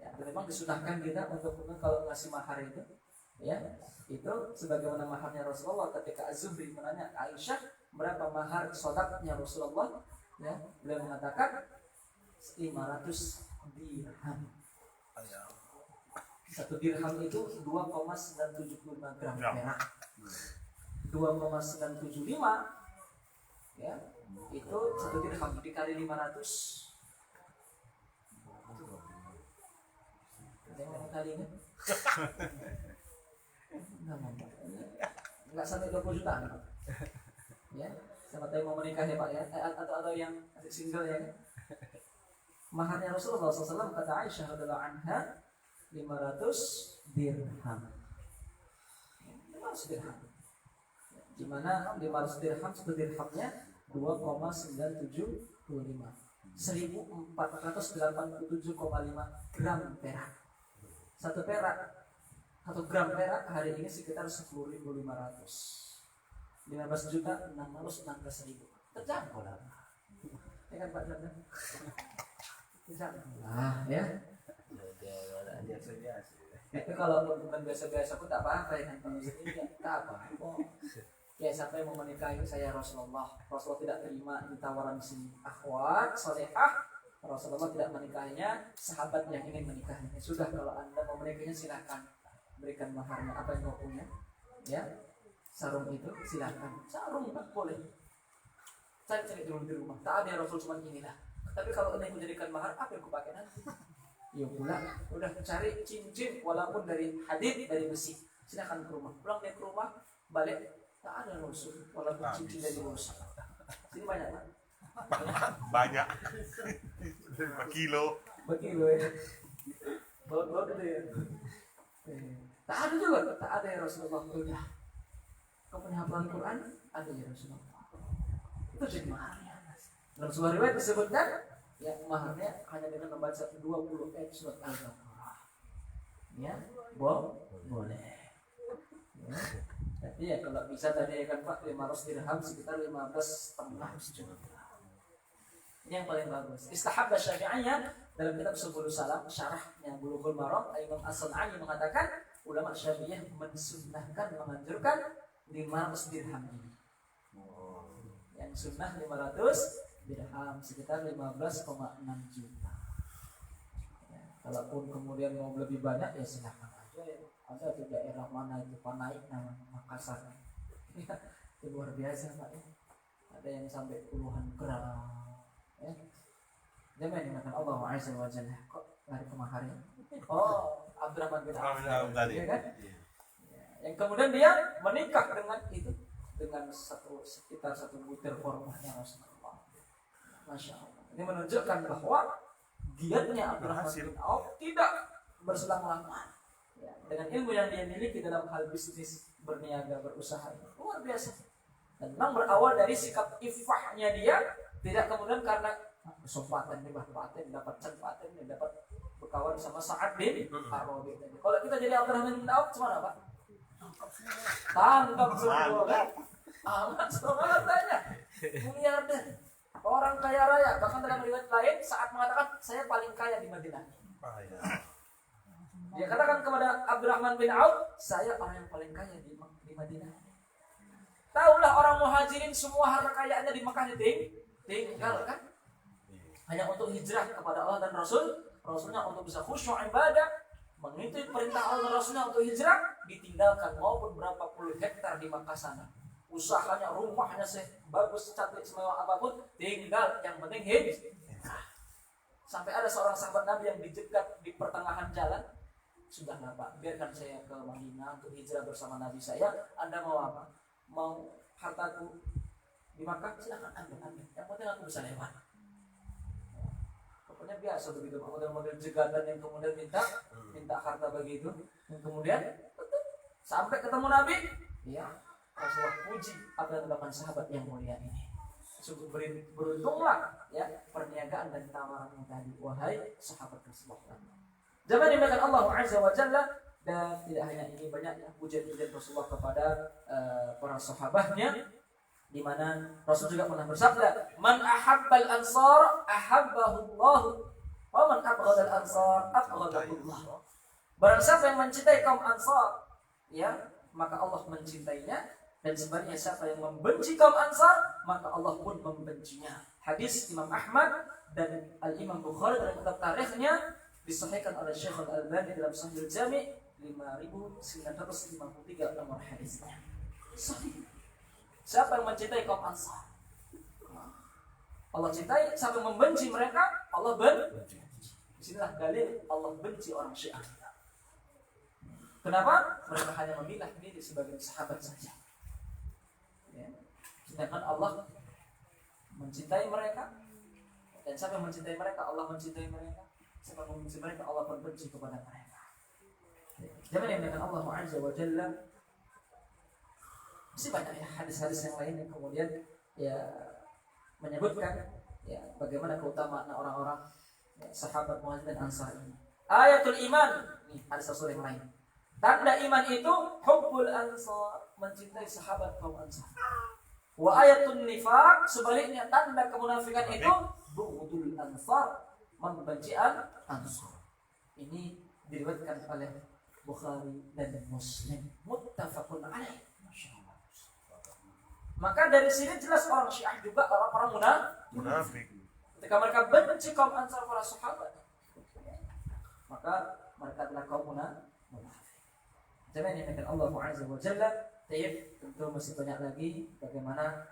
Ya, memang disunahkan kita untuk kalau ngasih mahar itu, ya, itu sebagaimana maharnya Rasulullah ketika Az-Zuhri menanya Aisyah berapa mahar sodaknya Rasulullah, ya, beliau mengatakan 500 dirham. 1 dirham itu 2,975 gram perak. 2,975, ya, itu 1 dirham dikali 500. Jangan kali ini. Enggak sampai 20 juta. Ya. Siapa tahu mau menikah ya Pak ya, atau yang single ya. Maharnya Rasulullah SAW kata Aisyah radhiyallahu anha 500 dirham. 500 dirham. Di mana 500 dirham satu dirhamnya 2,975. 1487,5 gram perak. Satu gram perak hari ini sekitar 10.500. 15 juta 616.000. Terjangkau lah. Ya kan Pak Janda? Terjangkau. Nah, ya. Biasa-biasa. Itu kalau bukan biasa-biasa pun tak apa-apa ya kan. Kalau ini tak apa. Oh. Ya siapa yang mau menikahi saya Rasulullah. Rasulullah tidak terima ditawaran si akhwat salehah. Rasulullah tidak menikahinya, sahabat yang ingin menikahinya. Sudah, kalau Anda mau menikahinya silakan berikan maharnya apa yang kau punya. Ya. Sarung itu silakan. Sarung tak boleh. Saya cari dulu di rumah. Tak ada Rasul cuma inilah. Tapi kalau Anda menjadikan mahar, apa yang kau pakai nanti? Ya pula, udah cari cincin walaupun dari hadid, dari besi. Silakan ke rumah. Pulang dia ke rumah, balik tak ada Rasul walaupun cincin dari besi. Sini banyak Pak. Banyak. Berapa kilo? Berkilo ya. Bawa dulu ya. Tak ada juga, tak ada ya Rasulullah. Udah. Kau punya hafalan Quran? Ada ya Rasulullah. Itu jadi maharnya. Dalam sebuah riwayat disebutkan, ya maharnya hanya dengan membaca 20 ayat surat Al-Baqarah. Ya, boleh. Ya. Jadi ya kalau bisa tadi kan Pak 500 dirham sekitar 15,5 juta. Ini yang paling bagus. Istahabba Syafi'iyah dalam kitab Subulus Salam syarahnya Bulughul Maram, Imam As-Sun'ani mengatakan ulama Syafi'iyah mensunnahkan, menganjurkan 500 dirham ini. Yang sunnah 500 dirham sekitar 15,6 juta. Ya, kalaupun kemudian mau lebih banyak ya silakan aja ya. Ada di daerah mana itu Panaik nama Makassar. Ya, itu luar biasa Pak ya. Ada yang sampai puluhan gram. Ya. Jangan ingatkan Allah Azza wa Jalla. Kok lari ke mahar ya? Oh, Abdurrahman bin Auf. Ya kan? Yang kemudian dia menikah dengan itu, dengan sekitar satu butir kormanya Rasulullah. Masya Allah. Ini menunjukkan bahwa giatnya Abdurrahman bin Auf tidak berselang lama. Ya, dengan ilmu yang dia miliki dalam hal bisnis, berniaga, berusaha, luar biasa. Dan memang berawal dari sikap ifahnya dia, tidak kemudian karena kesempatan nih paten, dapat paten, dapat berkawan sama Sa'ad bin Ar-Rabi. Kalau kita jadi Abdurrahman bin Auf, gimana Pak? Tangkap semua kan? Amat semangat tanya. Miliarder, orang kaya raya. Bahkan dalam riwayat lain saat mengatakan saya paling kaya di Madinah. Dia katakan kepada Abdurrahman bin Auf, saya orang yang paling kaya di Madinah. Taulah orang muhajirin semua harta kayaannya di Mekah ditinggal kan? Hanya untuk hijrah kepada Allah dan Rasulnya untuk bisa khusyuk ibadah, mengikuti perintah Allah dan Rasulnya untuk hijrah, ditinggalkan maupun berapa puluh hektar di Makkah sana. Usahanya, rumahnya bagus, cantik, semewah apapun, tinggal, yang penting hijrah. Sampai ada seorang sahabat Nabi yang dijegat di pertengahan jalan. Sudahlah Pak, biarkan saya ke Madinah untuk hijrah bersama Nabi saya. Anda mau apa? Mau hartaku di Makkah? Silakan ambil. Yang penting aku bisa lewat. Pokoknya biasa begitu, model-model jegatan yang kemudian minta harta begitu, dan kemudian sampai ketemu Nabi, ya Rasulullah puji apa yang dilakukan sahabat yang mulia ini. Sungguh beruntunglah ya perniagaan dan tawarannya tadi, wahai sahabat Rasulullah. Jangan dimakan Allah Azza wa Jalla, dan tidak hanya ini, banyaknya pujian-pujian Rasulullah kepada para sahabatnya, di mana Rasul juga pernah bersabda, "Man ahabbal ansar ahabbahu Allah, wa man abghadal ansar abghadahu Allah." Barang siapa yang mencintai kaum Ansar, ya, maka Allah mencintainya, dan sebaliknya siapa yang membenci kaum Ansar, maka Allah pun membencinya. Hadis Imam Ahmad dan Al-Imam Bukhari dalam kitab tarikhnya disahihkan oleh Syekh Al-Albani dalam Sahih Al-Jami' 5953 nomor hadisnya. Sahih. Siapa yang mencintai kaum Ansar, Allah cintai. Siapa yang membenci mereka, Allah benci. Disinilah dalil Allah benci orang Syiah. Kenapa? Mereka hanya memilah diri sebagai sahabat saja. Ya. Sedangkan Allah mencintai mereka. Dan siapa yang mencintai mereka, Allah mencintai mereka. Siapa yang membenci mereka, Allah pun benci kepada mereka. Jangan yang dengan Allah Azza wa Jalla. Masih banyak ya hadis-hadis yang lain yang kemudian ya menyebutkan ya bagaimana keutamaan orang-orang ya, sahabat Muhajirin dan Ansar ini. Ayatul iman, ini hadis Rasul yang lain. Tanda iman itu hubbul ansar, mencintai sahabat kaum Ansar. Wa ayatul nifaq, sebaliknya tanda kemunafikan itu bughdul ansar, membenci Ansar. Ini diriwayatkan oleh Bukhari dan Muslim, muttafaqun alaih. Masyaallah. Maka dari sini jelas orang Syiah juga orang-orang Munafik. ketika mereka benci kaum Ansar para sahabat, maka mereka adalah kaum munafik. Jangan yang Allah Azza wa Jalla. Tentu masih banyak lagi bagaimana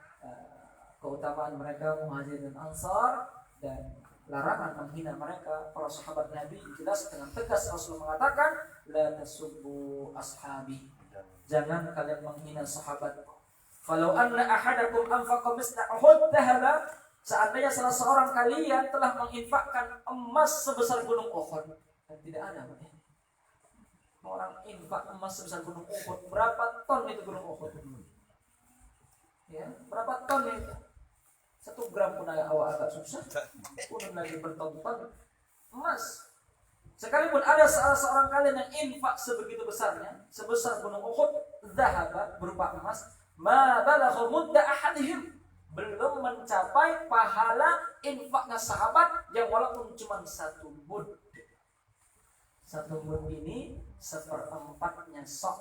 keutamaan mereka Muhajirin dan Ansar dan larangan menghina mereka para sahabat Nabi. Jelas dengan tegas Rasul mengatakan la tasubbu ashabi, jangan kalian menghina sahabatku. Falau anna ahadakum anfaqa misla Uhud dhahaba, seandainya salah seorang kalian telah menginfakkan emas sebesar gunung Uhud, dan tidak ada orang infak emas sebesar gunung Uhud. Berapa ton itu gunung Uhud? Ya, berapa ton itu? 1 gram pun agak susah. Pun lagi berton-ton emas. Sekalipun ada salah seorang kalian yang infak sebegitu besarnya, sebesar gunung Uhud, zahaba berupa emas, ma balagha mudda ahadihim, belum mencapai pahala infaknya sahabat yang walaupun cuma 1 mud. 1 mud ini 1/4 sok.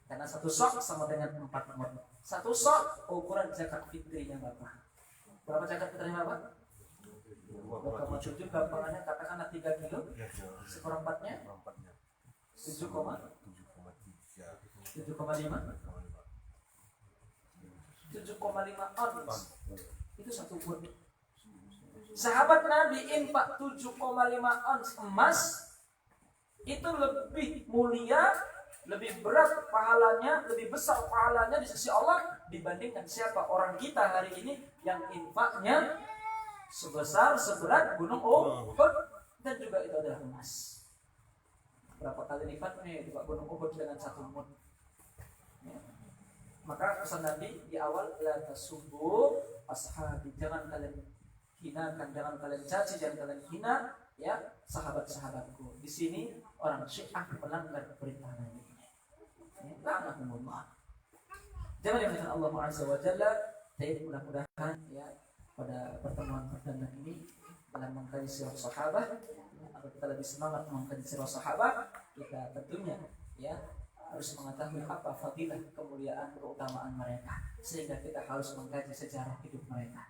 Karena 1 sok sama dengan 4 mud. 1 sok ukuran zakat fitrinya Bapak. Berapa zakat fitrinya Bapak? 2,7, gampangannya katakanlah 3 kilo. 1/4-nya 7,5. 7,5 ons. Itu 1 mud. Sahabat Nabi infak 7,5 ons emas, itu lebih mulia, lebih berat pahalanya, lebih besar pahalanya di sisi Allah dibandingkan siapa orang kita hari ini yang infaknya seberat gunung Uhud, dan juga itu adalah emas. Berapa kali lipatnya itu gunung Uhud dengan 1 mud. Ya. Maka pesan Nabi di awal, la tasubbu ashabi, jangan kalian hinakan, jangan kalian caci, jangan kalian hina ya sahabat-sahabatku. Di sini orang Syiah melanggar perintah Nabi ini. La'anahumullah. Jangan dimakan Allah Azza wa Jalla. Tapi mudah-mudahan ya pada pertemuan perdana ini dalam mengkaji sirah sahabat, agar kita lebih semangat mengkaji sirah sahabat, kita tentunya ya harus mengetahui apa fadilah, kemuliaan, keutamaan mereka, sehingga kita harus mengkaji sejarah hidup mereka.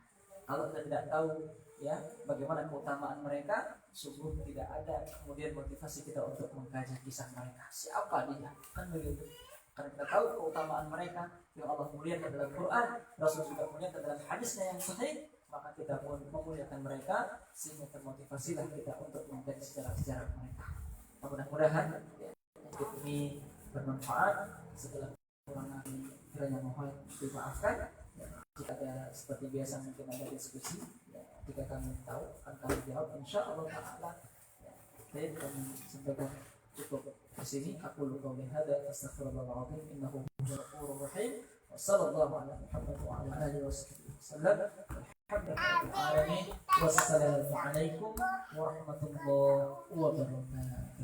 Kalau kita tidak tahu ya bagaimana keutamaan mereka, sungguh tidak ada kemudian motivasi kita untuk mengkaji kisah mereka. Siapa dia? Kan begitu. Karena kita tahu keutamaan mereka yang Allah muliakan dalam Quran, Rasul juga muliakan dalam hadisnya yang sahih, maka kita pun memuliakan mereka sehingga termotivasilah kita untuk mengkaji sejarah-sejarah mereka. Mudah-mudahan ya, ini bermanfaat. Setelah kekurangan kiranya mohon dimaafkan. Jika ada seperti biasa mungkin ada diskusi ya, jika kami tahu akan kami jawab insyaallah taala ya. Baik, kami sampaikan cukup di sini. Aku lupa hadza astaghfirullahaladzim innahu huwal ghafurur rahim. Wassallallahu ala Muhammad wa ala alihi wasallam. Alhamdulillahirabbil alamin. Wassalamu alaikum warahmatullahi wabarakatuh.